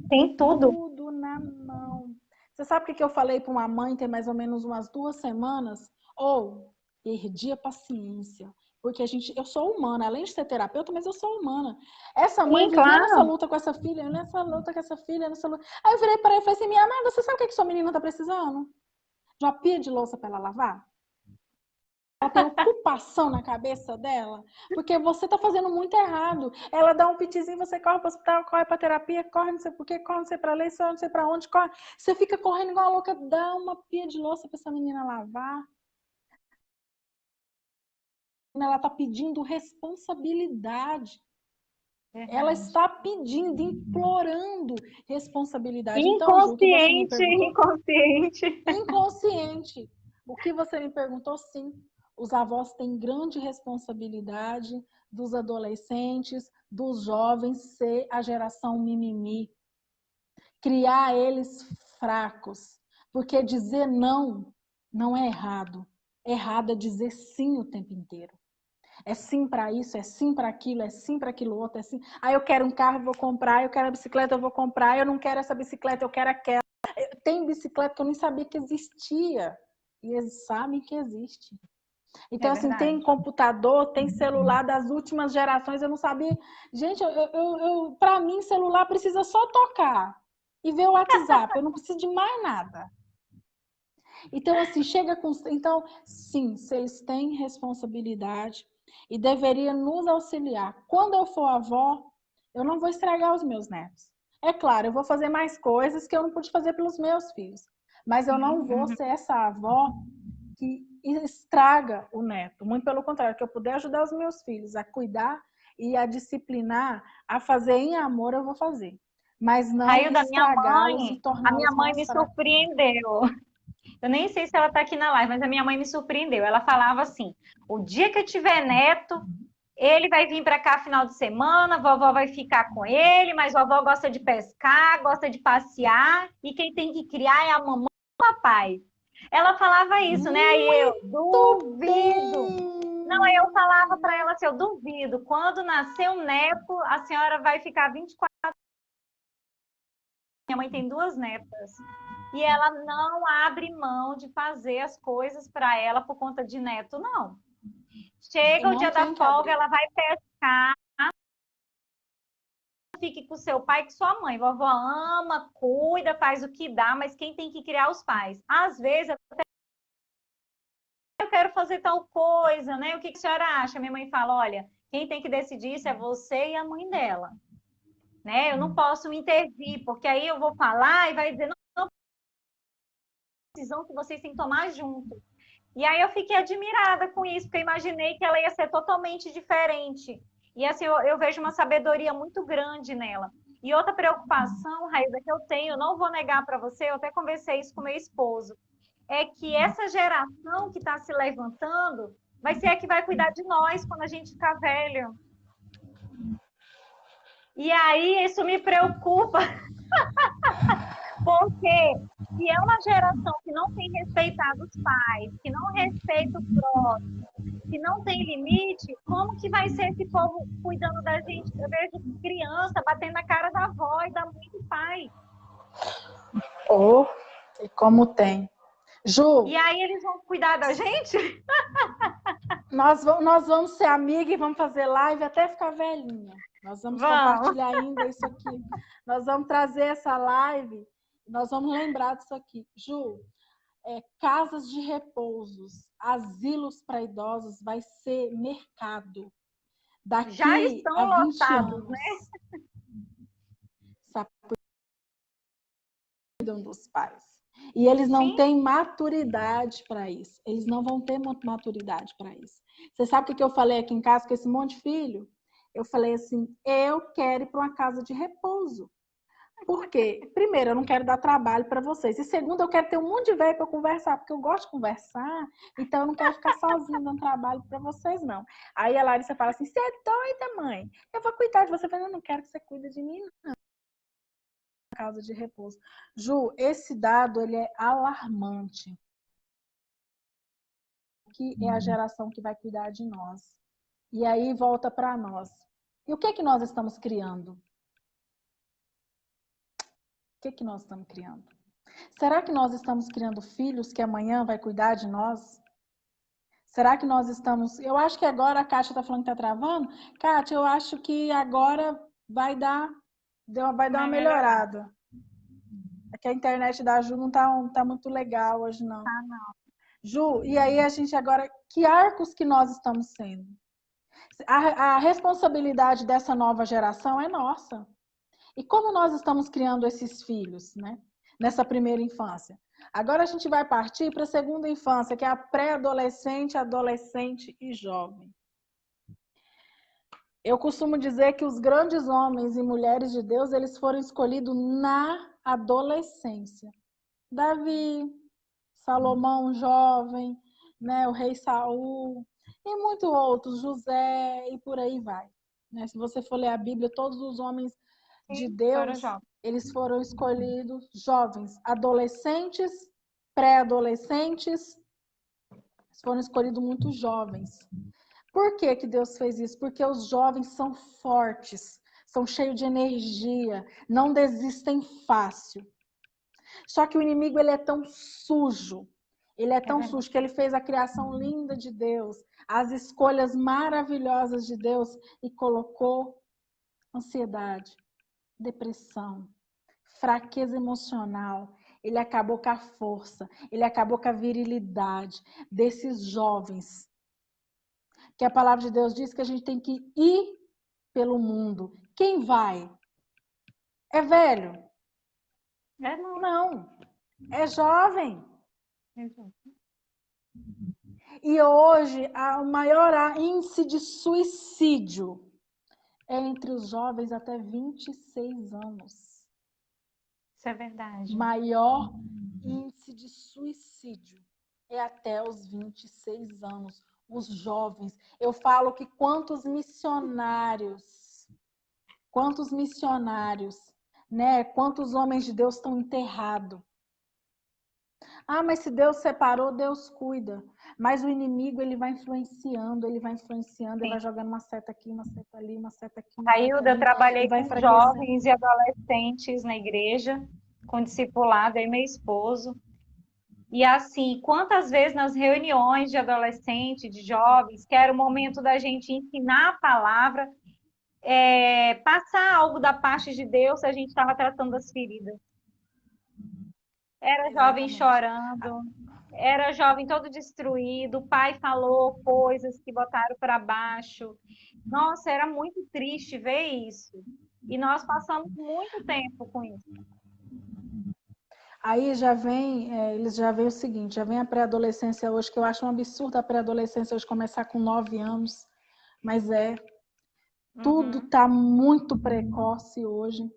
Tem tudo. Tudo na mão. Você sabe o que eu falei para uma mãe tem mais ou menos umas 2 semanas? Perdi a paciência. Porque eu sou humana, além de ser terapeuta, mas eu sou humana. Essa mãe vivia nessa luta com essa filha, nessa luta com essa filha, nessa luta. Aí eu virei para ela e falei assim, minha amada, você sabe o que sua menina tá precisando? De uma pia de louça para ela lavar? Ela tem ocupação na cabeça dela, porque você tá fazendo muito errado. Ela dá um pitizinho, você corre para o hospital, corre para terapia, corre não sei por quê, corre não sei para ler, não sei para onde, corre. Você fica correndo igual a louca, dá uma pia de louça para essa menina lavar. Ela está pedindo responsabilidade. Ela está pedindo, implorando responsabilidade. Inconsciente, então, inconsciente. O que você me perguntou, sim. Os avós têm grande responsabilidade dos adolescentes, dos jovens, ser a geração mimimi. Criar eles fracos. Porque dizer não é errado. Errado é dizer sim o tempo inteiro. É sim para isso, é sim para aquilo, é sim para aquilo outro, é sim. Eu quero um carro, vou comprar, eu quero a bicicleta, eu vou comprar, eu não quero essa bicicleta, eu quero aquela. Tem bicicleta que eu nem sabia que existia. E eles sabem que existe. Então, assim, tem computador, tem celular das últimas gerações, eu não sabia. Gente, para mim, celular precisa só tocar e ver o WhatsApp, eu não preciso de mais nada. Então, assim, Então, sim, vocês têm responsabilidade e deveriam nos auxiliar. Quando eu for avó, eu não vou estragar os meus netos. É claro, eu vou fazer mais coisas que eu não pude fazer pelos meus filhos. Mas eu não vou ser essa avó que estraga o neto. Muito pelo contrário, que eu puder ajudar os meus filhos a cuidar e a disciplinar, a fazer em amor, eu vou fazer. Mas não estragá-los e torná-los. A minha mãe me surpreendeu. Eu nem sei se ela tá aqui na live, mas a minha mãe me surpreendeu. Ela falava assim: o dia que eu tiver neto, ele vai vir para cá final de semana, vovó vai ficar com ele, mas vovó gosta de pescar, gosta de passear, e quem tem que criar é a mamãe e o papai. Ela falava isso, né? Aí eu duvido. Não, aí eu falava para ela assim: eu duvido. Quando nascer um neto, a senhora vai ficar 24. Minha mãe tem 2 netas. E ela não abre mão de fazer as coisas para ela por conta de neto, não. Chega o dia da folga, ela vai pescar. Fique com seu pai e com sua mãe. Vovó ama, cuida, faz o que dá, mas quem tem que criar os pais? Às vezes, eu quero fazer tal coisa, né? O que a senhora acha? Minha mãe fala, olha, quem tem que decidir isso é você e a mãe dela. Né? Eu não posso intervir, porque aí eu vou falar e vai dizer, não, decisão que vocês têm que tomar junto. E aí eu fiquei admirada com isso, porque eu imaginei que ela ia ser totalmente diferente. E assim, eu vejo uma sabedoria muito grande nela. E outra preocupação, Raíza, que eu tenho, não vou negar para você, eu até conversei isso com meu esposo, é que essa geração que está se levantando vai ser a que vai cuidar de nós quando a gente ficar velho. E aí isso me preocupa, porque se é uma geração que não tem respeitado os pais, que não respeita o próximo, que não tem limite, como que vai ser esse povo cuidando da gente? Eu vejo criança batendo na cara da avó e da mãe e do pai. E como tem. Ju, E aí eles vão cuidar da gente? nós vamos ser amigas e vamos fazer live até ficar velhinha. Nós vamos Vamos. compartilhar ainda isso aqui. Nós vamos trazer essa live, nós vamos lembrar disso aqui. Ju, casas de repousos, asilos para idosos vai ser mercado. Já Daqui estão a 20 lotados, anos. né? Sabe, cuidam dos pais. E eles não Sim. têm maturidade para isso. Eles não vão ter maturidade para isso. Você sabe o que eu falei aqui em casa com esse monte de filho? Eu falei assim, eu quero ir para uma casa de repouso. Por quê? Primeiro, eu não quero dar trabalho para vocês. E segundo, eu quero ter um monte de velho para conversar, porque eu gosto de conversar, então eu não quero ficar sozinha dando trabalho para vocês, não. Aí a Larissa fala assim, você é doida, mãe? Eu vou cuidar de você. Eu falei, eu não quero que você cuide de mim, não. Casa de repouso. Ju, esse dado, ele é alarmante. Que é a geração que vai cuidar de nós. E aí volta para nós. E o que é que nós estamos criando? O que é que nós estamos criando? Será que nós estamos criando filhos que amanhã vai cuidar de nós? Será que nós estamos... Eu acho que agora a Kátia está falando que está travando. Kátia, eu acho que agora vai dar uma melhorada. É que a internet da Ju não tá muito legal hoje, não. Ah, não. Ju, e aí a gente agora... Que arcos que nós estamos sendo? A responsabilidade dessa nova geração é nossa. E como nós estamos criando esses filhos, né? Nessa primeira infância. Agora a gente vai partir para a segunda infância, que é a pré-adolescente, adolescente e jovem. Eu costumo dizer que os grandes homens e mulheres de Deus, eles foram escolhidos na adolescência. Davi, Salomão jovem, né? O rei Saul, e muitos outros, José, e por aí vai. Né? Se você for ler a Bíblia, todos os homens de Deus, eles foram escolhidos jovens, adolescentes, pré-adolescentes, foram escolhidos muito jovens. Por que que Deus fez isso? Porque os jovens são fortes, são cheios de energia, não desistem fácil. Só que o inimigo, ele é tão sujo, ele é tão sujo que ele fez a criação linda de Deus, as escolhas maravilhosas de Deus e colocou ansiedade, depressão, fraqueza emocional. Ele acabou com a força, ele acabou com a virilidade desses jovens. Que a palavra de Deus diz que a gente tem que ir pelo mundo. Quem vai? É velho? Não. É jovem. E hoje, o maior índice de suicídio é entre os jovens até 26 anos. Isso é verdade. Maior índice de suicídio é até os 26 anos. Os jovens. Eu falo que quantos missionários, né? Quantos homens de Deus estão enterrados. Ah, mas se Deus separou, Deus cuida. Mas o inimigo, ele vai influenciando, ele vai jogando uma seta aqui, uma seta ali, uma seta aqui, uma seta ali. Eu trabalhei com jovens e adolescentes na igreja, com discipulado, aí meu esposo. E assim, quantas vezes nas reuniões de adolescentes, de jovens, que era o momento da gente ensinar a palavra, passar algo da parte de Deus, a gente estava tratando das feridas. Era jovem chorando, era jovem todo destruído, o pai falou coisas que botaram para baixo. Nossa, era muito triste ver isso. E nós passamos muito tempo com isso. Aí já vem, eles já veem o seguinte, já vem a pré-adolescência hoje, que eu acho um absurdo a pré-adolescência hoje começar com 9 anos, mas tudo está muito precoce hoje.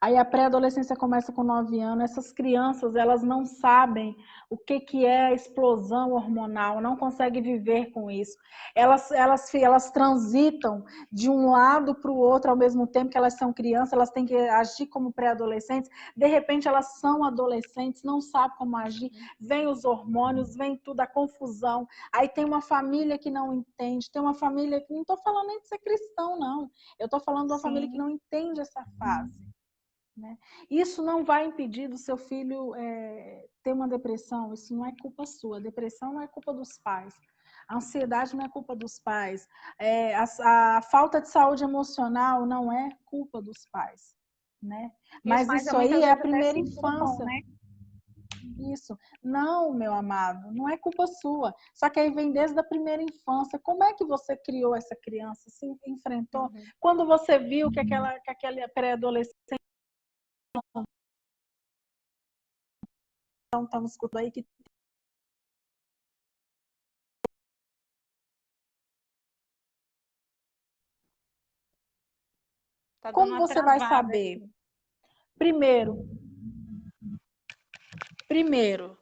Aí a pré-adolescência começa com 9 anos, essas crianças, elas não sabem o que é a explosão hormonal, não conseguem viver com isso. Elas transitam de um lado para o outro ao mesmo tempo que elas são crianças, elas têm que agir como pré-adolescentes, de repente elas são adolescentes, não sabem como agir, vem os hormônios, vem tudo, a confusão, aí tem uma família que não entende, tem uma família que, não estou falando nem de ser cristão, não, eu estou falando de uma família que não entende essa fase. né? Isso não vai impedir do seu filho ter uma depressão, isso não é culpa sua. A depressão não é culpa dos pais. A ansiedade não é culpa dos pais. A falta de saúde emocional não é culpa dos pais, né? Mas Mas isso muitas aí é a vezes até primeira se culpam, infância. né? Isso. Não, meu amado, não é culpa sua. Só que aí vem desde a primeira infância. Como é que você criou essa criança? Se enfrentou? Uhum. Quando você viu que aquela pré-adolescente, estamos escutando aí, que Tá dando como uma você vai travada saber? aqui. Primeiro,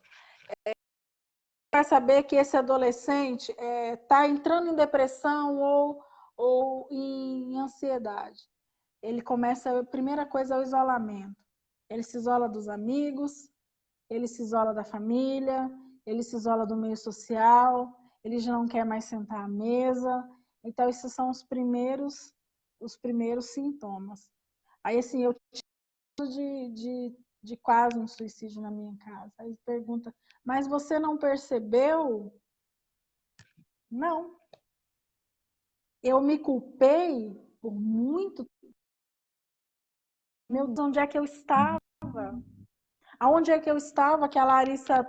vai saber que esse adolescente está entrando em depressão ou em ansiedade. Ele começa, a primeira coisa é o isolamento. Ele se isola dos amigos, ele se isola da família, ele se isola do meio social, ele já não quer mais sentar à mesa. Então, esses são os primeiros sintomas. Aí, assim, eu de quase um suicídio na minha casa. Aí pergunta, mas você não percebeu? Não. Eu me culpei por muito. Meu Deus, onde é que eu estava? Aonde é que eu estava? Que a Larissa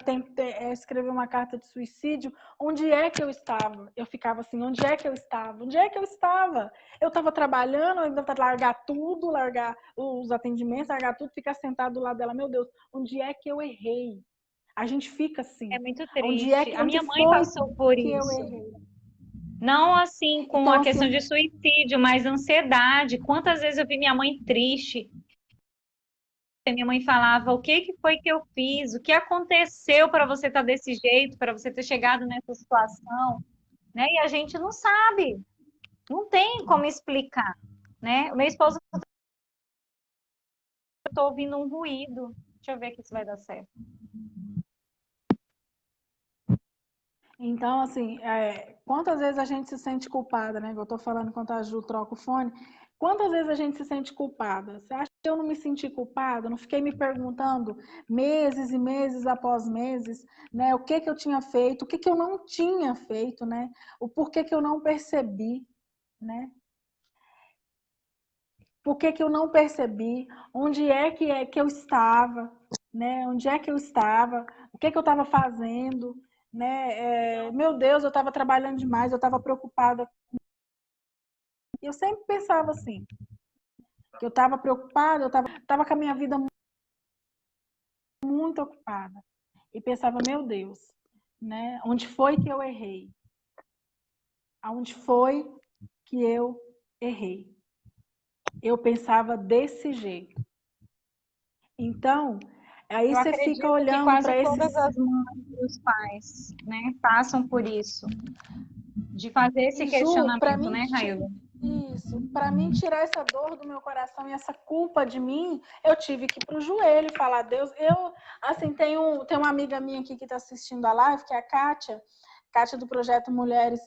escreveu uma carta de suicídio. Onde é que eu estava? Eu ficava assim, onde é que eu estava? Onde é que eu estava? Eu estava trabalhando, ainda largar tudo, largar os atendimentos, largar tudo, ficar sentado do lado dela. Meu Deus, onde é que eu errei? A gente fica assim. É muito Onde triste. A minha mãe foi passou por que eu isso. errei? Não assim com Então, a assim, questão de suicídio, mas ansiedade. Quantas vezes eu vi minha mãe triste? Minha mãe falava: o que que foi que eu fiz? O que aconteceu para você estar desse jeito, para você ter chegado nessa situação, né? E a gente não sabe, não tem como explicar, né? O meu esposo, eu tô ouvindo um ruído. Deixa eu ver aqui se vai dar certo. Então, assim, quantas vezes a gente se sente culpada, né? Eu tô falando enquanto a Ju troca o fone. Quantas vezes a gente se sente culpada? Você acha que eu não me senti culpada? Não fiquei me perguntando meses e meses após meses, né? O que que eu tinha feito, o que que eu não tinha feito, né? O porquê que eu não percebi, né? Por que que eu não percebi? Onde é que eu estava, né? Onde é que eu estava? O que que eu estava fazendo, né? Meu Deus, eu estava trabalhando demais, eu estava preocupada. E eu sempre pensava assim, que eu estava preocupada, eu estava com a minha vida muito ocupada. E pensava, meu Deus, né? Onde foi que eu errei? Aonde foi que eu errei? Eu pensava desse jeito. Então, aí Eu você fica acredito que olhando quase para todas esses. as mães e os pais, né, passam por isso, de fazer esse E Ju, questionamento, né, Raíla? para mim tirar essa dor do meu coração e essa culpa de mim, eu tive que ir pro joelho e falar, Deus, assim, tem uma amiga minha aqui que está assistindo a live, que é a Kátia do projeto Mulheres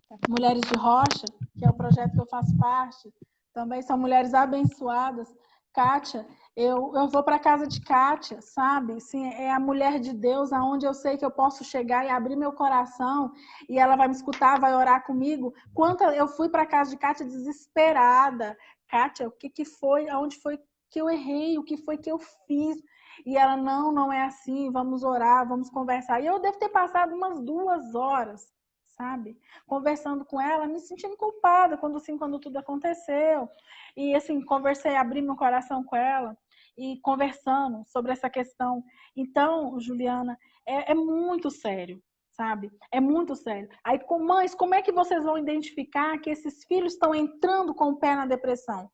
de Rocha, que é o projeto que eu faço parte. Também são mulheres abençoadas. Kátia, eu vou para a casa de Kátia, sabe? Assim, é a mulher de Deus, aonde eu sei que eu posso chegar e abrir meu coração e ela vai me escutar, vai orar comigo. Quando eu fui para a casa de Kátia desesperada, Kátia, o que foi? Aonde foi que eu errei? O que foi que eu fiz? E ela, não é assim, vamos orar, vamos conversar. E eu devo ter passado umas 2 horas, sabe? Conversando com ela, me sentindo culpada quando tudo aconteceu. E assim, conversei, abri meu coração com ela e conversando sobre essa questão. Então, Juliana, é muito sério, sabe? É muito sério. Aí, mães, como é que vocês vão identificar que esses filhos estão entrando com o pé na depressão?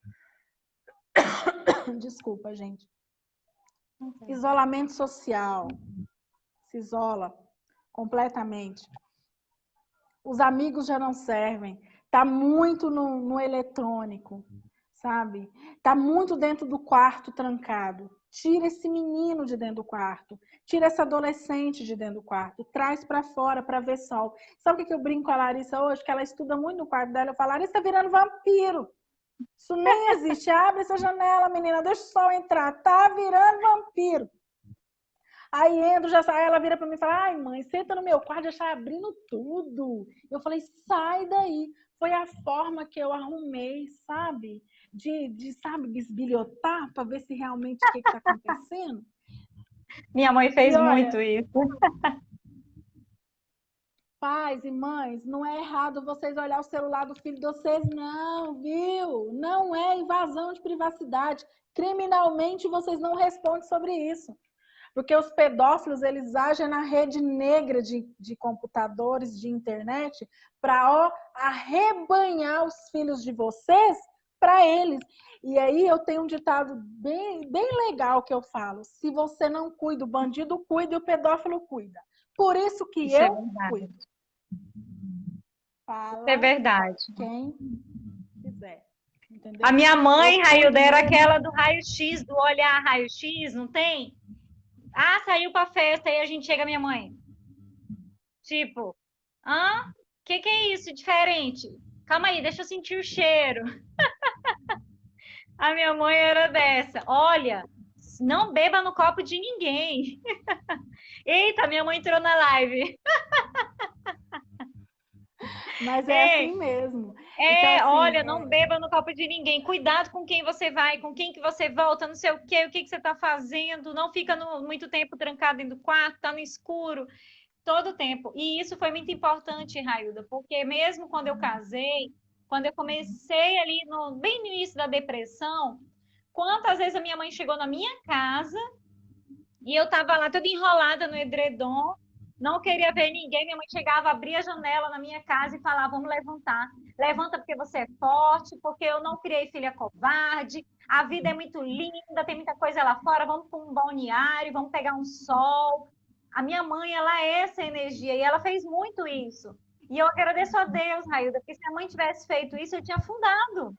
Desculpa, gente. Isolamento social. Se isola completamente. Os amigos já não servem. Tá muito no eletrônico, sabe? Tá muito dentro do quarto trancado. Tira esse menino de dentro do quarto. Tira essa adolescente de dentro do quarto. Traz para fora para ver sol. Sabe o que eu brinco com a Larissa hoje? Que ela estuda muito no quarto dela. Eu falo, Larissa tá virando vampiro. Isso nem existe. Abre essa janela, menina, deixa o sol entrar. Tá virando vampiro. Aí entro, já sai, ela vira pra mim e fala, ai mãe, senta no meu quarto, já está abrindo tudo. Eu falei, sai daí. Foi a forma que eu arrumei, sabe? Sabe, bisbilhotar para ver se realmente o que está acontecendo. Minha mãe E fez olha, muito isso. pais e mães, não é errado vocês olhar o celular do filho de vocês, não, viu? Não é invasão de privacidade. Criminalmente, vocês não respondem sobre isso. Porque os pedófilos, eles agem na rede negra de computadores, de internet, para arrebanhar os filhos de vocês para eles. E aí eu tenho um ditado bem, bem legal que eu falo. Se você não cuida, o bandido cuida e o pedófilo cuida. Por isso que Isso é eu verdade. cuido. Isso é Fala verdade. quem quiser. Entendeu? A minha mãe, Eu Railda, cuido era mesmo. aquela do raio-x, do olhar raio-x, não tem? Ah, saiu pra festa, aí a gente chega, minha mãe. Tipo, hã? Que é isso diferente? Calma aí, deixa eu sentir o cheiro. A minha mãe era dessa. Olha, não beba no copo de ninguém. Eita, minha mãe entrou na live. Mas é assim Ei, mesmo. Então, assim, olha, não beba no copo de ninguém. Cuidado com quem você vai, com quem que você volta, não sei o que você está fazendo. Não fica muito tempo trancado dentro do quarto, tá no escuro, todo o tempo. E isso foi muito importante, Railda, porque mesmo quando eu casei, quando eu comecei ali bem no início da depressão, quantas vezes a minha mãe chegou na minha casa e eu estava lá toda enrolada no edredom, não queria ver ninguém. Minha mãe chegava, abria a janela na minha casa e falava: vamos levantar. Levanta porque você é forte, porque eu não criei filha covarde. A vida é muito linda, tem muita coisa lá fora. Vamos para um balneário, vamos pegar um sol. A minha mãe, ela é essa energia e ela fez muito isso. E eu agradeço a Deus, Railda, porque se a mãe tivesse feito isso, eu tinha afundado.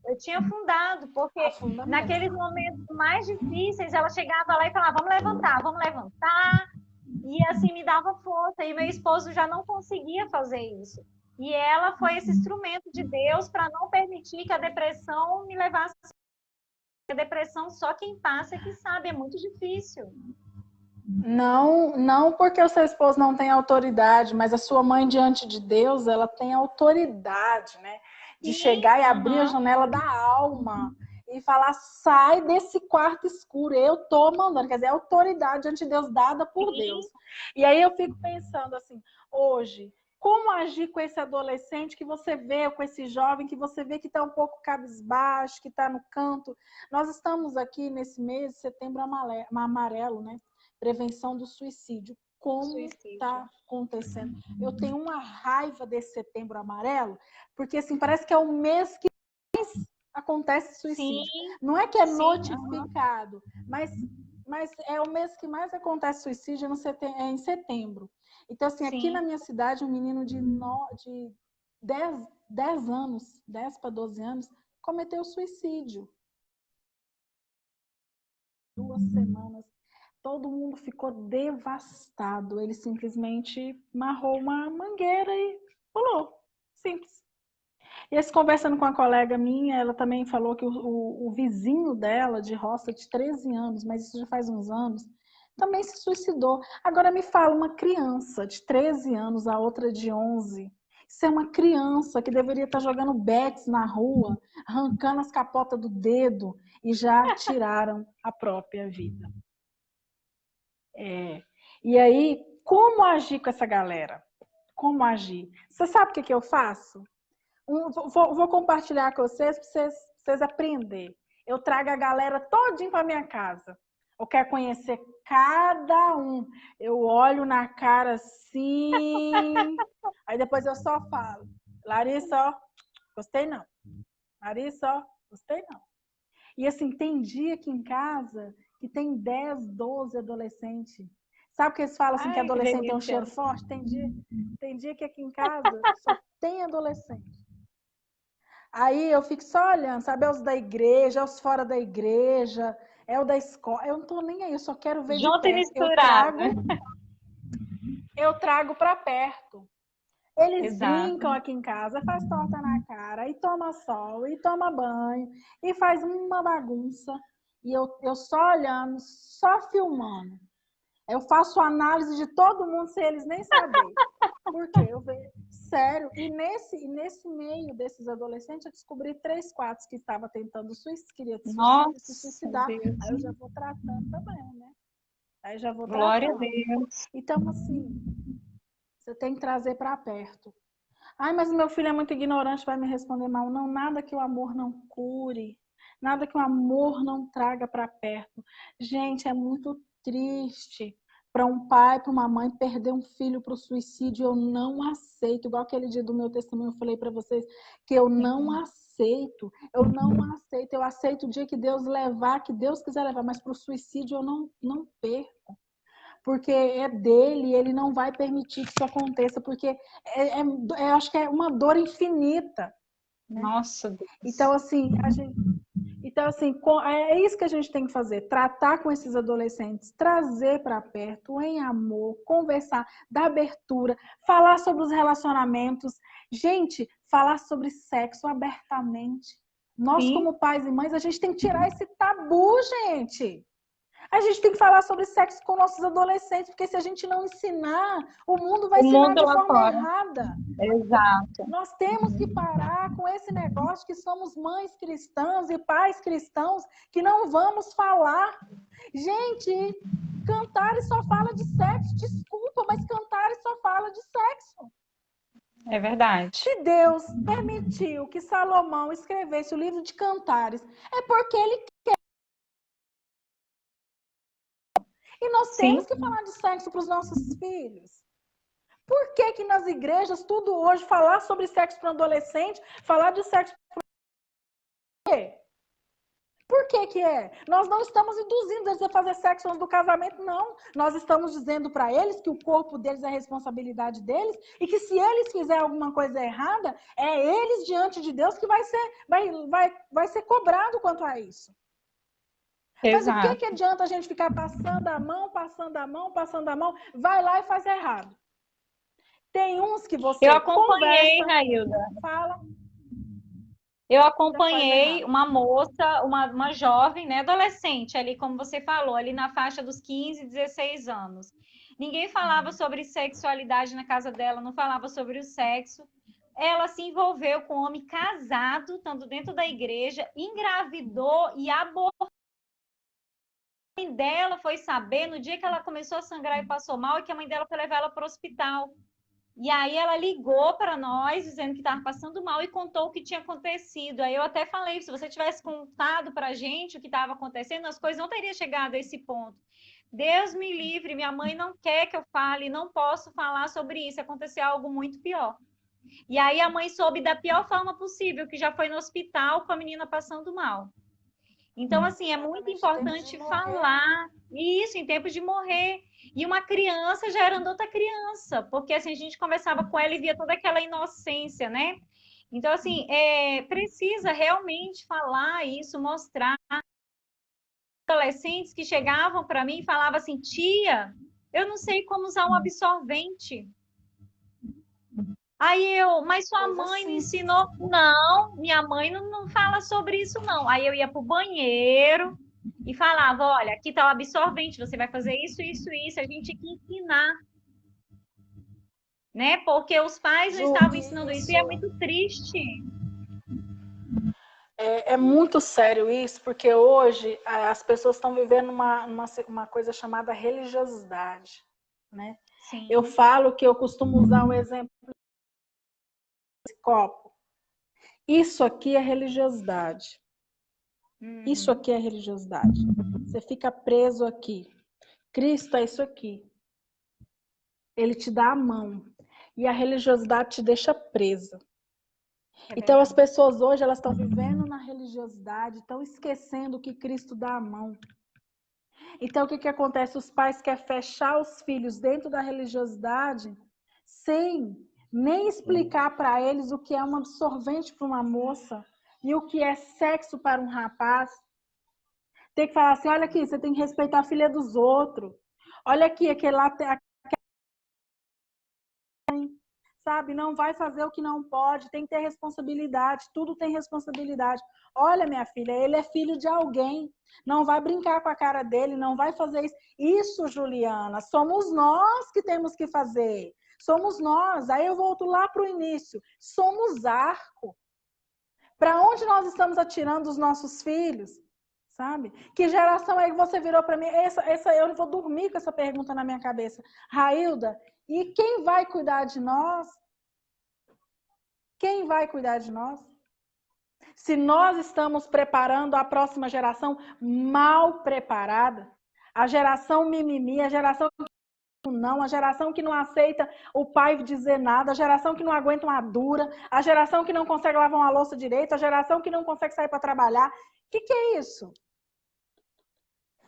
Eu tinha afundado, porque afunda naqueles mesmo. momentos mais difíceis, ela chegava lá e falava: vamos levantar, vamos levantar. E assim me dava força. E meu esposo já não conseguia fazer isso. E ela foi esse instrumento de Deus para não permitir que a depressão me levasse. A depressão só quem passa é que sabe, é muito difícil. Não, não porque o seu esposo não tem autoridade, mas a sua mãe diante de Deus, ela tem autoridade, né? De Sim, chegar e abrir a janela da alma e falar: sai desse quarto escuro, eu tô mandando. Quer dizer, é autoridade diante de Deus dada por Deus. sim. E aí eu fico pensando assim, hoje, como agir com esse adolescente que você vê, com esse jovem que você vê que está um pouco cabisbaixo, que está no canto. Nós estamos aqui nesse mês de setembro amarelo, né? Prevenção do suicídio. Como Suicídio. está acontecendo? Eu tenho uma raiva desse setembro amarelo, porque assim, parece que é o mês que mais acontece suicídio. Sim, Não é que é sim. notificado, mas é o mês que mais acontece suicídio é em setembro. Então, assim, aqui na Sim. minha cidade, um menino de 10 anos, 10 para 12 anos, cometeu suicídio. 2 semanas. Todo mundo ficou devastado. Ele simplesmente marrou uma mangueira e pulou. Simples. E esse conversando com uma colega minha, ela também falou que o vizinho dela, de roça, de 13 anos, mas isso já faz uns anos, também se suicidou. Agora me fala, uma criança de 13 anos, a outra de 11. Isso é uma criança que deveria estar jogando bets na rua, arrancando as capotas do dedo e já tiraram a própria vida. E aí, como agir com essa galera? Como agir? Você sabe o que eu faço? Vou compartilhar com vocês para vocês aprenderem. Eu trago a galera todinha para minha casa. Eu quero conhecer cada um. Eu olho na cara assim. Aí depois eu só falo: Larissa, ó, gostei não. Larissa, ó, gostei não. E assim, tem dia aqui em casa que tem 10, 12 adolescentes. Sabe que eles falam assim que Ai, que adolescente tem um delícia. cheiro forte? Tem dia que aqui em casa só tem adolescente. Aí eu fico só olhando, sabe? É os da igreja, é os fora da igreja, é o da escola. Eu não tô nem aí, eu só quero ver de Junto e perto. misturado. Eu trago para perto. Eles Exato. brincam aqui em casa, faz torta na cara, e toma sol, e toma banho, e faz uma bagunça. E eu só olhando, só filmando. Eu faço análise de todo mundo sem eles nem saberem. Por quê? Eu vejo. Sério. E nesse meio desses adolescentes, eu descobri 3, 4 que estavam tentando queria se suicidar. Deus. Aí eu já vou tratando também, né? Aí já vou Glória a tratando. Deus. Então, assim, você tem que trazer para perto. Ai, mas meu filho é muito ignorante, vai me responder mal. Não, nada que o amor não cure. Nada que o amor não traga para perto. Gente, é muito triste para um pai, para uma mãe perder um filho para o suicídio. Eu não aceito. Igual aquele dia do meu testemunho, eu falei para vocês que eu não aceito. Eu não aceito. Eu aceito o dia que Deus levar, que Deus quiser levar, mas para o suicídio eu não perco. Porque é dele, ele não vai permitir que isso aconteça, porque eu acho que é uma dor infinita. Né? Nossa Deus. Então, assim, é isso que a gente tem que fazer, tratar com esses adolescentes, trazer para perto, em amor, conversar, dar abertura, falar sobre os relacionamentos. Gente, falar sobre sexo abertamente. Nós, Sim. como pais e mães, a gente tem que tirar esse tabu, gente. A gente tem que falar sobre sexo com nossos adolescentes, porque se a gente não ensinar, o mundo vai ensinar de forma errada. Exato. Nós temos que parar com esse negócio que somos mães cristãs e pais cristãos que não vamos falar. Gente, Cantares só fala de sexo. Desculpa, mas Cantares só fala de sexo. É verdade. Se Deus permitiu que Salomão escrevesse o livro de Cantares, é porque ele quer. E nós temos que falar de sexo para os nossos filhos. Por que nas igrejas, tudo hoje, falar sobre sexo para adolescente, falar de sexo para... Por que é? Nós não estamos induzindo eles a fazer sexo antes do casamento, não. Nós estamos dizendo para eles que o corpo deles é responsabilidade deles e que se eles fizerem alguma coisa errada, é eles diante de Deus que vai ser cobrado quanto a isso. Exato. Mas o que adianta a gente ficar passando a mão, vai lá e faz errado. Tem uns que você Eu acompanhei, conversa, Railda. fala. Eu acompanhei uma moça, uma jovem, né, adolescente, ali, como você falou, ali na faixa dos 15, 16 anos. Ninguém falava sobre sexualidade na casa dela, não falava sobre o sexo. Ela se envolveu com um homem casado, estando dentro da igreja, engravidou e abortou. A mãe dela foi saber no dia que ela começou a sangrar e passou mal, e que a mãe dela foi levar ela para o hospital. E aí ela ligou para nós, dizendo que estava passando mal e contou o que tinha acontecido. Aí eu até falei, se você tivesse contado para a gente o que estava acontecendo, as coisas não teriam chegado a esse ponto. Deus me livre, minha mãe não quer que eu fale, não posso falar sobre isso, aconteceu algo muito pior. E aí a mãe soube da pior forma possível, que já foi no hospital com a menina passando mal. Então, assim, é muito importante falar isso em tempo de morrer. E uma criança gerando outra criança, porque assim, a gente conversava com ela e via toda aquela inocência, né? Então, assim, precisa realmente falar isso, mostrar. Adolescentes que chegavam para mim e falavam assim, tia, eu não sei como usar um absorvente. Aí mas sua mãe me ensinou? Não, minha mãe não fala sobre isso, não. Aí eu ia pro banheiro e falava, olha, aqui tá o absorvente, você vai fazer isso, isso, isso. A gente tinha que ensinar. Né? Porque os pais não estavam ensinando isso e é muito triste. É muito sério isso, porque hoje as pessoas estão vivendo uma coisa chamada religiosidade. Né? Sim. Eu falo que eu costumo usar o exemplo desse copo. Isso aqui é religiosidade. Isso aqui é religiosidade. Você fica preso aqui. Cristo é isso aqui. Ele te dá a mão. E a religiosidade te deixa presa. Então as pessoas hoje elas estão vivendo na religiosidade, estão esquecendo que Cristo dá a mão. Então o que acontece? Os pais querem fechar os filhos dentro da religiosidade sem nem explicar para eles o que é um absorvente para uma moça e o que é sexo para um rapaz. Tem que falar assim, olha aqui, você tem que respeitar a filha dos outros. Olha aqui, aquele lá... sabe? Não vai fazer o que não pode, tem que ter responsabilidade, tudo tem responsabilidade. Olha, minha filha, ele é filho de alguém, não vai brincar com a cara dele, não vai fazer isso. Isso, Juliana, somos nós que temos que fazer. Somos nós. Aí eu volto lá para o início. Somos arco. Para onde nós estamos atirando os nossos filhos? Sabe? Que geração é que você virou para mim? Eu não vou dormir com essa pergunta na minha cabeça. Railda, e quem vai cuidar de nós? Quem vai cuidar de nós? Se nós estamos preparando a próxima geração mal preparada, a geração mimimi, a geração não, a geração que não aceita o pai dizer nada, a geração que não aguenta uma dura, a geração que não consegue lavar uma louça direito, a geração que não consegue sair para trabalhar. O que é isso?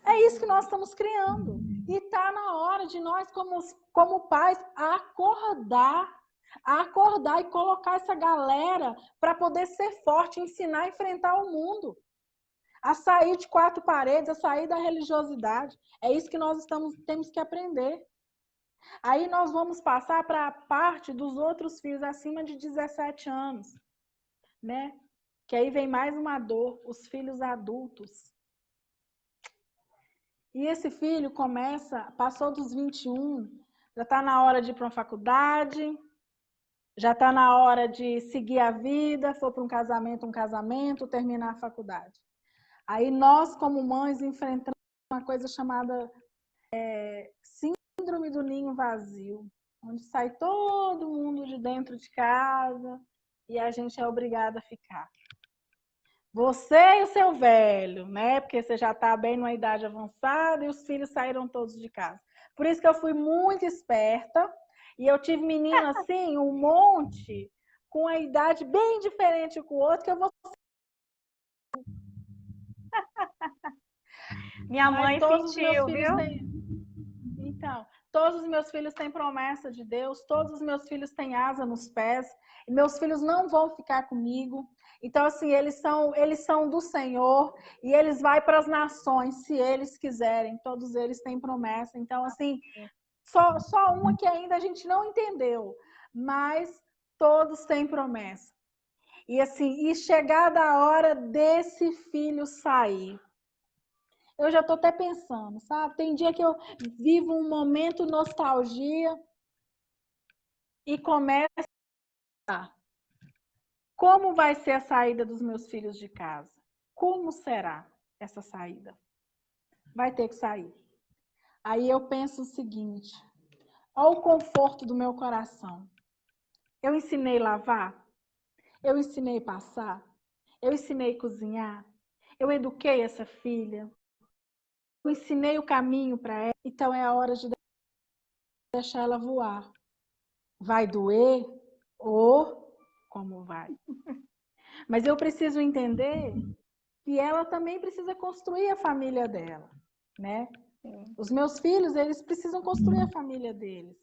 É isso que nós estamos criando. E está na hora de nós, como pais, acordar e colocar essa galera para poder ser forte, ensinar a enfrentar o mundo. A sair de quatro paredes, a sair da religiosidade. É isso que nós temos que aprender. Aí nós vamos passar para a parte dos outros filhos acima de 17 anos, né? Que aí vem mais uma dor, os filhos adultos. E esse filho passou dos 21, já está na hora de ir para uma faculdade, já está na hora de seguir a vida, for para um casamento, terminar a faculdade. Aí nós, como mães, enfrentamos uma coisa chamada síndrome do ninho vazio, onde sai todo mundo de dentro de casa e a gente é obrigada a ficar. Você e o seu velho, né? Porque você já está bem numa idade avançada e os filhos saíram todos de casa. Por isso que eu fui muito esperta e eu tive menino assim, um monte, com a idade bem diferente um com o outro, que eu vou... Minha mãe sentiu, viu? Então, todos os meus filhos têm promessa de Deus, todos os meus filhos têm asa nos pés, e meus filhos não vão ficar comigo. Então, assim, eles são do Senhor e eles vão para as nações, se eles quiserem. Todos eles têm promessa. Então, assim, só uma que ainda a gente não entendeu, mas todos têm promessa. E, assim, e chegada a hora desse filho sair. Eu já estou até pensando, sabe? Tem dia que eu vivo um momento nostalgia e começo a... Como vai ser a saída dos meus filhos de casa? Como será essa saída? Vai ter que sair. Aí eu penso o seguinte, olha o conforto do meu coração. Eu ensinei a lavar, eu ensinei a passar, eu ensinei a cozinhar, eu eduquei essa filha, eu ensinei o caminho para ela, então é a hora de deixar ela voar. Vai doer ou como vai? Mas eu preciso entender que ela também precisa construir a família dela, né? Os meus filhos, eles precisam construir a família deles.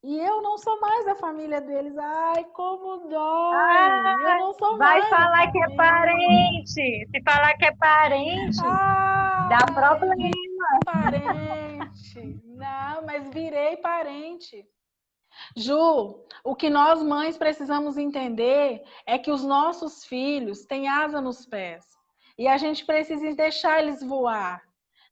E eu não sou mais a família deles. Ai, como dói! Eu não sou Vai mais falar que é parente. Se falar que é parente, dá problema. Parente. Não, mas virei parente. Ju, o que nós mães precisamos entender é que os nossos filhos têm asa nos pés. E a gente precisa deixar eles voar.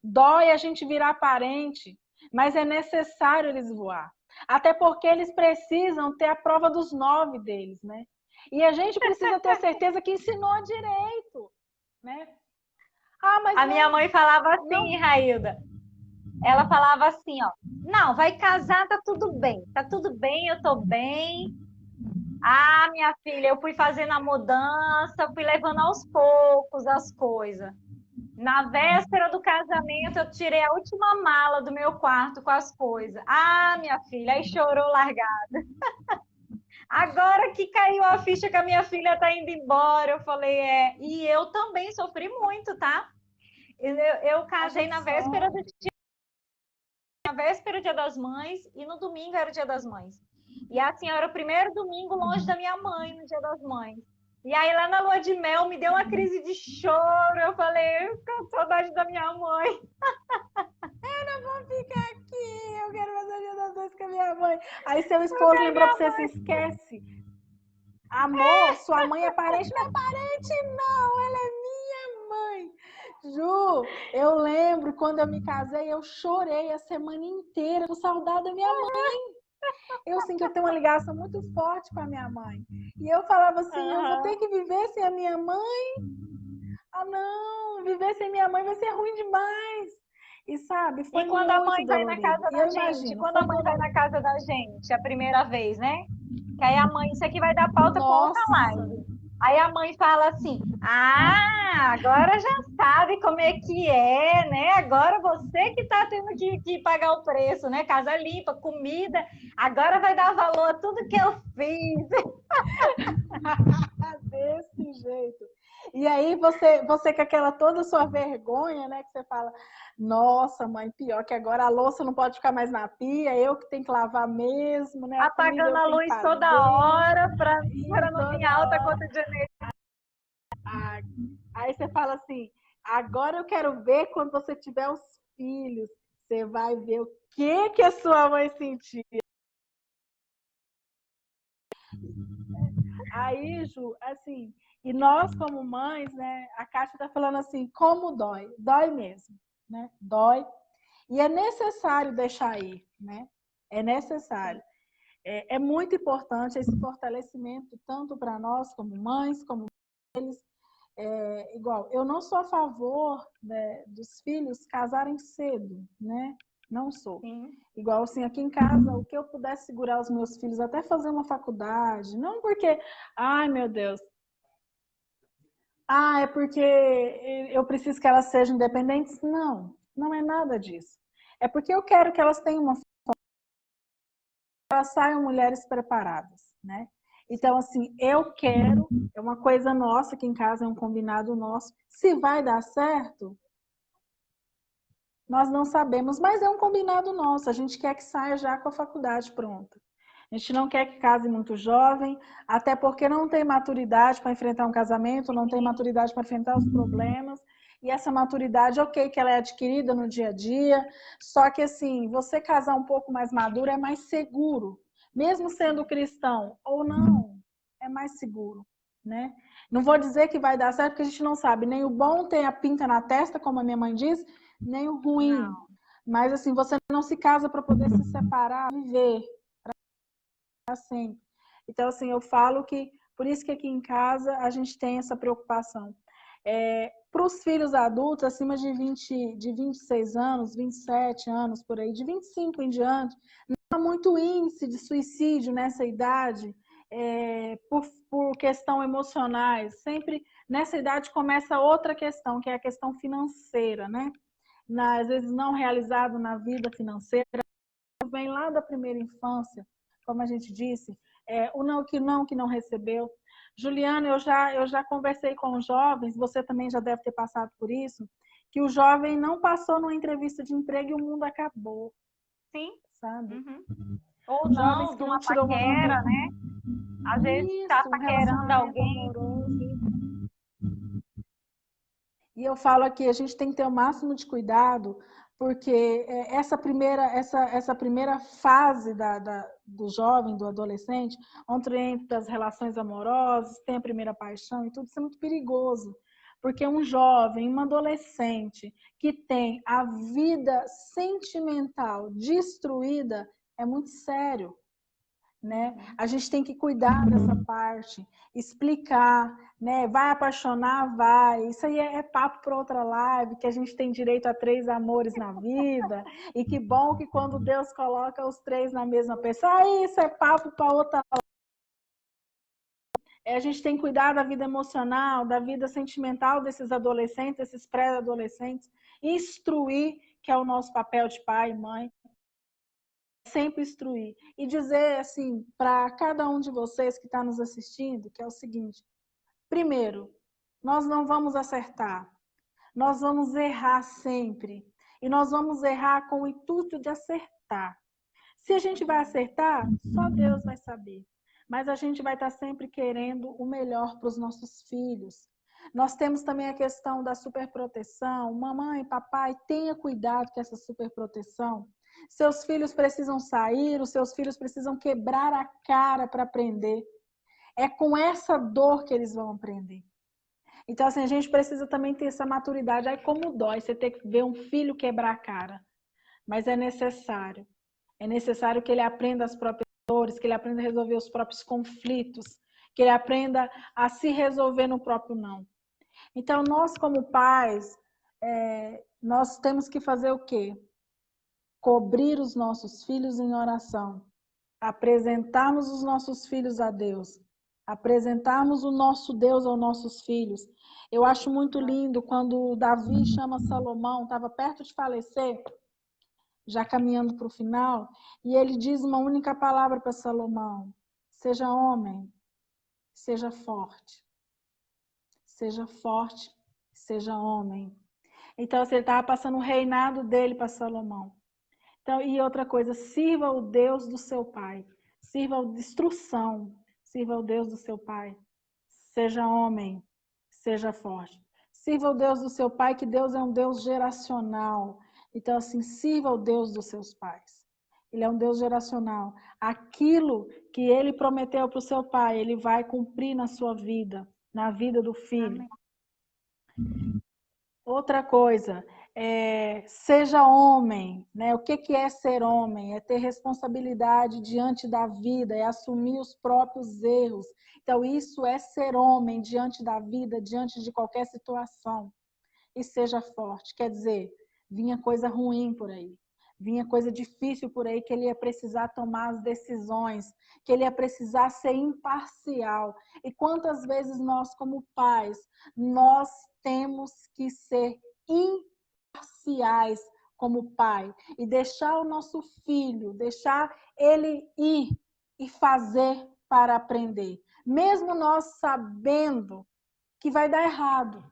Dói a gente virar parente, mas é necessário eles voar. Até porque eles precisam ter a prova dos 9 deles, né? E a gente precisa ter certeza que ensinou direito, né? Mas a minha mãe falava assim, Railda. Ela falava assim, ó, não, vai casar, tá tudo bem, eu tô bem. Ah, minha filha, eu fui fazendo a mudança, fui levando aos poucos as coisas. Na véspera do casamento, eu tirei a última mala do meu quarto com as coisas. Ah, minha filha, aí chorou largada. Agora que caiu a ficha que a minha filha tá indo embora, eu falei, e eu também sofri muito, tá? Eu casei na véspera do Dia das Mães e no domingo era o Dia das Mães. E assim, era o primeiro domingo longe da minha mãe no Dia das Mães. E aí lá na lua de mel me deu uma crise de choro. Eu falei, eu fico com saudade da minha mãe. Eu não vou ficar aqui, eu quero fazer o Dia das Mães coisa com a minha mãe. Aí seu esposo lembrou pra você assim, esquece. Amor, sua mãe é parente? Não é parente, não. Ela é minha mãe. Ju, eu lembro quando eu me casei, eu chorei a semana inteira com saudade da minha mãe. Eu sinto que eu tenho uma ligação muito forte com a minha mãe. E eu falava assim, eu vou ter que viver sem a minha mãe? Ah, não, viver sem minha mãe vai ser ruim demais. E sabe, foi E quando a muito mãe vai na dolorido. casa E eu da gente, imagino, quando foi a mãe vai na dolorido. casa da gente a primeira vez, né? Que aí a mãe, isso aqui vai dar pauta para outra Nossa, live. Aí a mãe fala assim: Ah, agora já sabe como é que é, né? Agora você que tá tendo que pagar o preço, né? Casa limpa, comida, agora vai dar valor a tudo que eu fiz. desse jeito. E aí você com aquela toda sua vergonha, né? Que você fala, nossa, mãe, pior que agora a louça não pode ficar mais na pia, eu que tenho que lavar mesmo, né? A comida Apagando eu a que tenho que luz toda fazer. hora E para não vir toda alta hora. conta de energia. Aí você fala assim, agora eu quero ver quando você tiver os filhos, você vai ver o que a sua mãe sentiu. Aí, Ju, assim, e nós como mães, né, a Kátia tá falando assim, como dói? Dói mesmo, né? Dói. E é necessário deixar ir, né? É necessário. É muito importante esse fortalecimento, tanto para nós como mães, como eles. Igual, eu não sou a favor, né, dos filhos casarem cedo, né? Não sou. Sim. Igual assim, aqui em casa, o que eu pudesse segurar os meus filhos até fazer uma faculdade, não porque, ai meu Deus, é porque eu preciso que elas sejam independentes. Não, não é nada disso. É porque eu quero que elas tenham elas saiam mulheres preparadas, né? Então, assim, eu quero, é uma coisa nossa aqui em casa, é um combinado nosso. Se vai dar certo, nós não sabemos, mas é um combinado nosso. A gente quer que saia já com a faculdade pronta. A gente não quer que case muito jovem, até porque não tem maturidade para enfrentar um casamento, não tem maturidade para enfrentar os problemas. E essa maturidade, ok, que ela é adquirida no dia a dia, só que assim, você casar um pouco mais maduro é mais seguro. Mesmo sendo cristão ou não, é mais seguro, né? Não vou dizer que vai dar certo, porque a gente não sabe. Nem o bom tem a pinta na testa, como a minha mãe diz, nem o ruim. Não. Mas assim, você não se casa para poder se separar, viver sempre. Então, assim, eu falo que, por isso que aqui em casa a gente tem essa preocupação. Para os filhos adultos, acima de 26 anos, 27 anos, por aí, de 25 em diante, não há muito índice de suicídio nessa idade, por questão emocionais. Sempre nessa idade começa outra questão, que é a questão financeira, né? Às vezes não realizado na vida financeira, vem lá da primeira infância, como a gente disse, o que não recebeu. Juliana, eu já conversei com jovens, você também já deve ter passado por isso, que o jovem não passou numa entrevista de emprego e o mundo acabou. Sim. Sabe? Uhum. Ou Jovens não, de que não uma tirou paquera, né? Às vezes tá isso, um paquerando relacionamento alguém. amoroso. E eu falo aqui, a gente tem que ter o máximo de cuidado, porque essa primeira fase do jovem, do adolescente, onde entra as relações amorosas, tem a primeira paixão e tudo, isso é muito perigoso. Porque um jovem, um adolescente que tem a vida sentimental destruída é muito sério, né? A gente tem que cuidar dessa parte, explicar, né? Vai apaixonar, vai. Isso aí é papo para outra live, que a gente tem direito a 3 amores na vida, e que bom que quando Deus coloca os 3 na mesma pessoa, isso é papo para outra live. A gente tem que cuidar da vida emocional, da vida sentimental desses adolescentes, desses pré-adolescentes, instruir, que é o nosso papel de pai e mãe, sempre instruir e dizer assim para cada um de vocês que está nos assistindo, que é o seguinte: primeiro, nós não vamos acertar, nós vamos errar sempre e nós vamos errar com o intuito de acertar. Se a gente vai acertar, só Deus vai saber, mas a gente vai estar sempre querendo o melhor para os nossos filhos. Nós temos também a questão da superproteção. Mamãe, papai, tenha cuidado com essa superproteção. Seus filhos precisam sair, os seus filhos precisam quebrar a cara para aprender. É com essa dor que eles vão aprender. Então, assim, a gente precisa também ter essa maturidade. Ai, como dói você ter que ver um filho quebrar a cara. Mas é necessário. É necessário que ele aprenda as próprias dores, que ele aprenda a resolver os próprios conflitos, que ele aprenda a se resolver no próprio não. Então, nós como pais, nós temos que fazer o quê? Cobrir os nossos filhos em oração, apresentarmos os nossos filhos a Deus, apresentarmos o nosso Deus aos nossos filhos. Eu acho muito lindo quando Davi chama Salomão, estava perto de falecer, já caminhando para o final, e ele diz uma única palavra para Salomão: seja homem, seja forte. Seja forte, seja homem. Então, assim, ele estava passando o reinado dele para Salomão. Então, e outra coisa, sirva o Deus do seu pai. Sirva a instrução. Sirva o Deus do seu pai. Seja homem, seja forte. Sirva o Deus do seu pai, que Deus é um Deus geracional. Então, assim, sirva o Deus dos seus pais. Ele é um Deus geracional. Aquilo que ele prometeu para o seu pai, ele vai cumprir na sua vida, na vida do filho. Amém. Outra coisa, seja homem, né? O que é ser homem? É ter responsabilidade diante da vida, é assumir os próprios erros. Então, isso é ser homem diante da vida, diante de qualquer situação. E seja forte, quer dizer, vinha coisa ruim por aí. Vinha coisa difícil por aí, que ele ia precisar tomar as decisões, que ele ia precisar ser imparcial. E quantas vezes nós, como pais, nós temos que ser imparciais como pai e deixar o nosso filho, deixar ele ir e fazer para aprender. Mesmo nós sabendo que vai dar errado.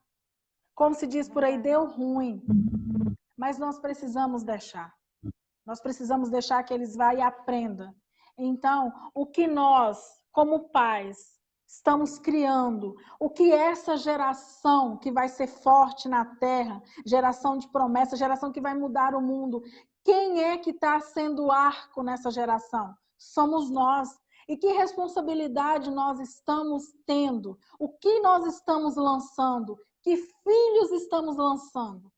Como se diz por aí, deu ruim. Mas nós precisamos deixar. Nós precisamos deixar que eles vá e aprendam. Então, o que nós, como pais, estamos criando, o que essa geração que vai ser forte na Terra, geração de promessa, geração que vai mudar o mundo, quem é que está sendo arco nessa geração? Somos nós. E que responsabilidade nós estamos tendo? O que nós estamos lançando? Que filhos estamos lançando?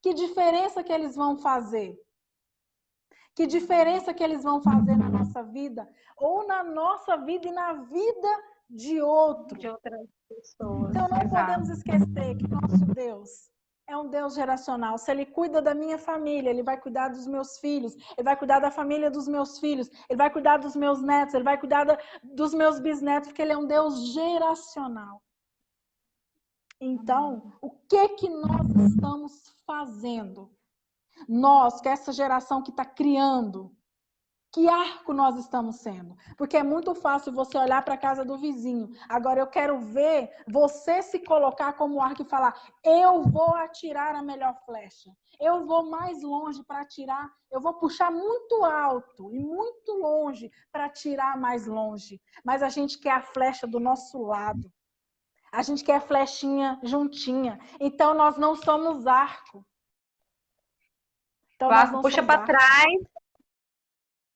Que diferença que eles vão fazer? Que diferença que eles vão fazer na nossa vida? Ou na nossa vida e na vida de outro. De outras pessoas. Então não podemos esquecer que nosso Deus é um Deus geracional. Se Ele cuida da minha família, Ele vai cuidar dos meus filhos. Ele vai cuidar da família dos meus filhos. Ele vai cuidar dos meus netos. Ele vai cuidar dos meus bisnetos, porque Ele é um Deus geracional. Então, o que nós estamos fazendo? Nós, que essa geração que está criando, que arco nós estamos sendo? Porque é muito fácil você olhar para a casa do vizinho. Agora, eu quero ver você se colocar como arco e falar: eu vou atirar a melhor flecha. Eu vou mais longe para atirar. Eu vou puxar muito alto e muito longe para atirar mais longe. Mas a gente quer a flecha do nosso lado. A gente quer a flechinha juntinha. Então, nós não somos arco. Então, o arco puxa para trás,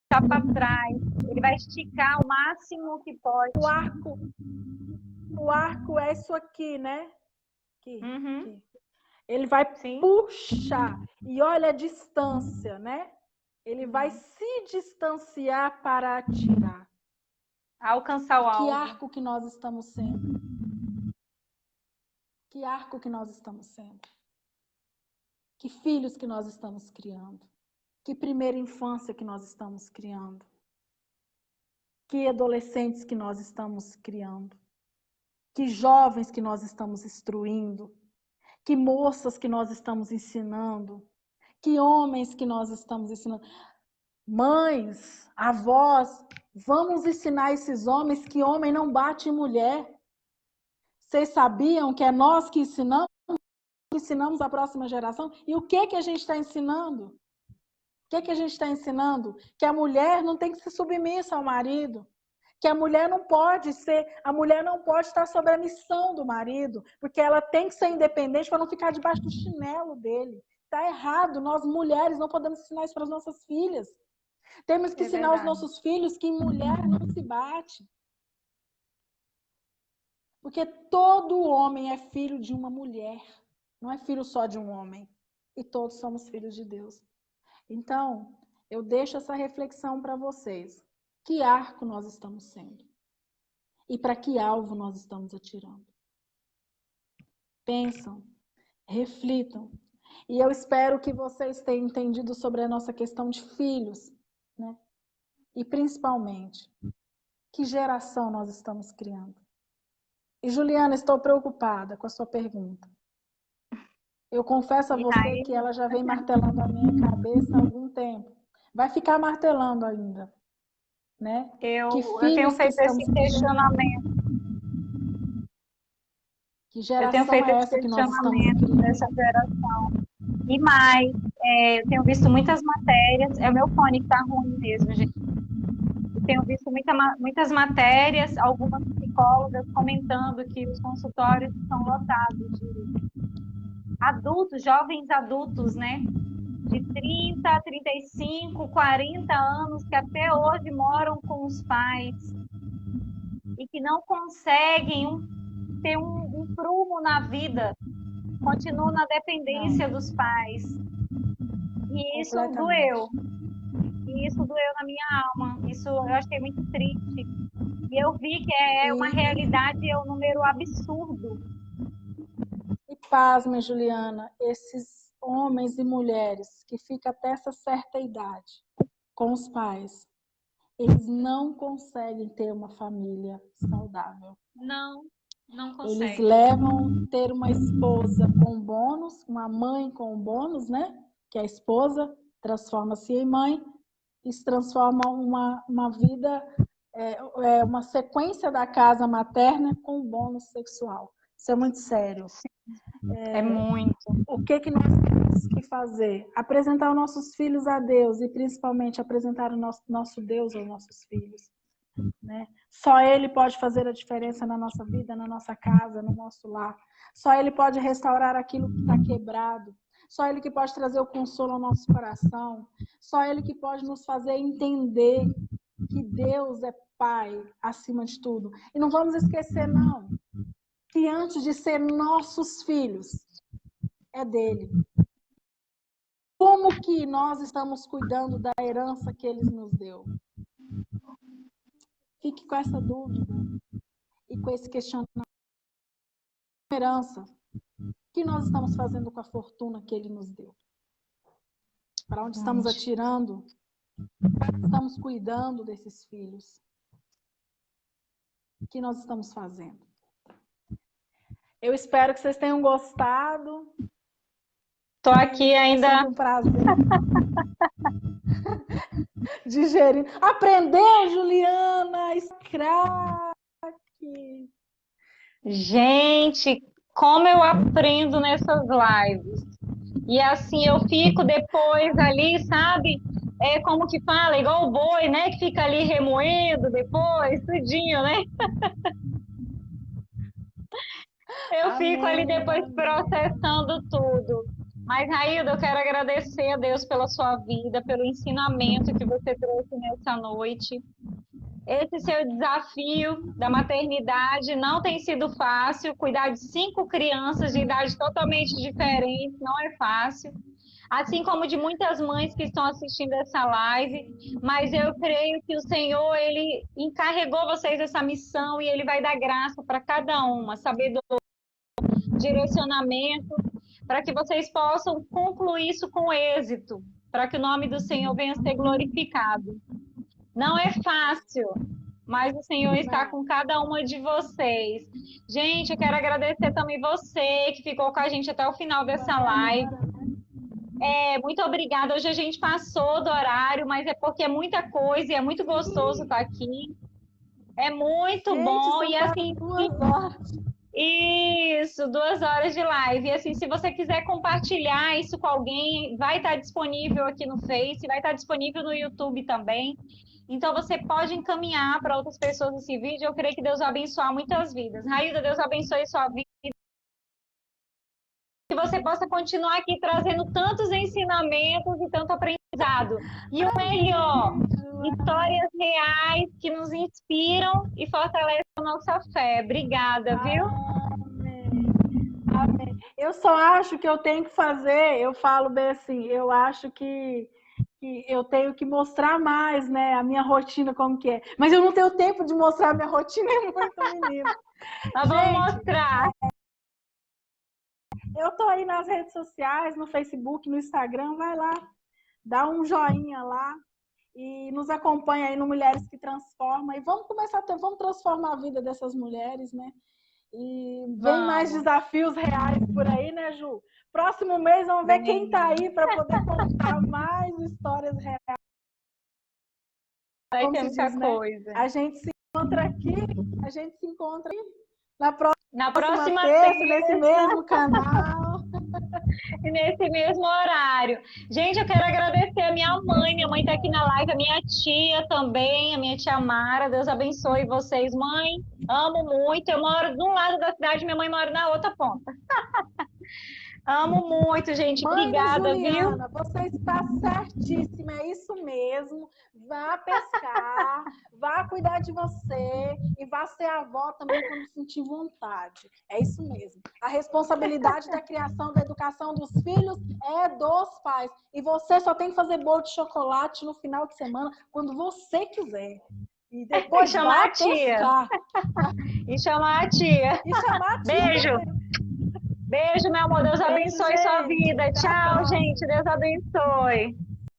puxa para trás. Ele vai esticar o máximo que pode. O arco é isso aqui, né? Aqui, aqui. Ele vai puxar. E olha a distância, né? Ele vai se distanciar para atirar. Alcançar o alvo. Que arco que nós estamos sendo? Que arco que nós estamos sendo? Que filhos que nós estamos criando? Que primeira infância que nós estamos criando? Que adolescentes que nós estamos criando? Que jovens que nós estamos instruindo? Que moças que nós estamos ensinando? Que homens que nós estamos ensinando? Mães, avós, vamos ensinar esses homens que homem não bate em mulher. Vocês sabiam que é nós que ensinamos a próxima geração? E o que a gente está ensinando? O que a gente está ensinando? Que a mulher não tem que ser submissa ao marido. Que a mulher não pode estar sob a missão do marido, porque ela tem que ser independente para não ficar debaixo do chinelo dele. está errado. Nós, mulheres, não podemos ensinar isso para as nossas filhas. Temos que ensinar os nossos filhos que mulher não se bate. Porque todo homem é filho de uma mulher. Não é filho só de um homem. E todos somos filhos de Deus. Então, eu deixo essa reflexão para vocês. Que arco nós estamos sendo? E para que alvo nós estamos atirando? Pensam, reflitam. E eu espero que vocês tenham entendido sobre a nossa questão de filhos, né? E principalmente, que geração nós estamos criando? E Juliana, estou preocupada com a sua pergunta. Eu confesso a você que ela já vem martelando a minha cabeça há algum tempo. Vai ficar martelando ainda, né? Eu tenho feito esse questionamento. Que geração é essa que nós estamos criando? Dessa geração. E mais, eu tenho visto muitas matérias. É o meu fone que está ruim mesmo, gente. Eu tenho visto muitas matérias, algumas psicólogas comentando que os consultórios estão lotados de adultos, jovens adultos, né? De 30, 35, 40 anos, que até hoje moram com os pais e que não conseguem ter um prumo na vida, continuam na dependência dos pais. E isso doeu. E isso doeu na minha alma. Isso eu achei muito triste. E eu vi que é uma realidade, é um número absurdo. E pasme, Juliana, esses homens e mulheres que ficam até essa certa idade com os pais, eles não conseguem ter uma família saudável. Não conseguem. Eles levam ter uma esposa com bônus, uma mãe com bônus, né? Que a esposa transforma-se em mãe e se transforma uma vida, uma sequência da casa materna com bônus sexual. Isso é muito sério. É muito. O que nós temos que fazer? Apresentar os nossos filhos a Deus e principalmente apresentar o nosso Deus aos nossos filhos. Né? Só Ele pode fazer a diferença na nossa vida, na nossa casa, no nosso lar. Só Ele pode restaurar aquilo que está quebrado. Só Ele que pode trazer o consolo ao nosso coração. Só Ele que pode nos fazer entender que Deus é Pai acima de tudo. E não vamos esquecer, não, que antes de ser nossos filhos, é dele. Como que nós estamos cuidando da herança que Ele nos deu? Fique com essa dúvida e com esse questionamento. Herança. O que nós estamos fazendo com a fortuna que Ele nos deu? Para onde estamos atirando? Estamos cuidando desses filhos? O que nós estamos fazendo? Eu espero que vocês tenham gostado. Estou aqui ainda. É um prazer. Digerindo. Aprendeu, Juliana? Craque. Gente, como eu aprendo nessas lives. E assim, eu fico depois ali, sabe? É como que fala, igual o boi, né? Que fica ali remoendo depois, tudinho, né? Eu fico ali depois processando tudo. Mas, Railda, eu quero agradecer a Deus pela sua vida, pelo ensinamento que você trouxe nessa noite. Esse seu desafio da maternidade não tem sido fácil. Cuidar de 5 crianças de idade totalmente diferente não é fácil. Assim como de muitas mães que estão assistindo essa live. Mas eu creio que o Senhor, Ele encarregou vocês essa missão e Ele vai dar graça para cada uma, sabedoria, direcionamento, para que vocês possam concluir isso com êxito, para que o nome do Senhor venha a ser glorificado. Não é fácil, mas o Senhor está com cada uma de vocês. Gente, eu quero agradecer também você que ficou com a gente até o final dessa live. Muito obrigada. Hoje a gente passou do horário, mas é porque é muita coisa e é muito gostoso estar aqui. É muito bom. E assim, 2 horas. Isso, 2 horas de live. E assim, se você quiser compartilhar isso com alguém, vai estar disponível aqui no Face, vai estar disponível no YouTube também. Então, você pode encaminhar para outras pessoas esse vídeo. Eu creio que Deus vai abençoar muitas vidas. Railda, Deus abençoe sua vida. Que você possa continuar aqui trazendo tantos ensinamentos e tanto aprendizado. E o melhor, histórias reais que nos inspiram e fortalecem a nossa fé. Obrigada, viu? Amém. Amém. Eu só acho que eu tenho que fazer, eu falo bem assim, eu acho que eu tenho que mostrar mais, né, a minha rotina como que é. Mas eu não tenho tempo de mostrar a minha rotina, é muito menino. Nós vamos mostrar. Eu tô aí nas redes sociais, no Facebook, no Instagram, vai lá, dá um joinha lá e nos acompanha aí no Mulheres que Transformam. E vamos começar vamos transformar a vida dessas mulheres, né? E vem mais desafios reais por aí, né, Ju? Próximo mês vamos ver quem tá aí para poder contar mais histórias reais. Vai ter muita coisa. A gente se encontra aqui, a gente se encontra na próxima terça, nesse mesmo canal. E nesse mesmo horário. Gente, eu quero agradecer a minha mãe. Minha mãe está aqui na live, a minha tia também, a minha tia Mara. Deus abençoe vocês, mãe. Amo muito. Eu moro de um lado da cidade, minha mãe mora na outra ponta. Amo muito, gente. Mãe Obrigada, Juliana, viu? você está certíssima, é isso mesmo. Vá pescar, vá cuidar de você e vá ser avó também quando sentir vontade. É isso mesmo. A responsabilidade da criação, da educação dos filhos é dos pais. E você só tem que fazer bolo de chocolate no final de semana, quando você quiser. E depois chamar a tia. E chamar a tia. Beijo. Beijo, meu amor. Deus abençoe sua vida. Tchau, gente. Deus abençoe.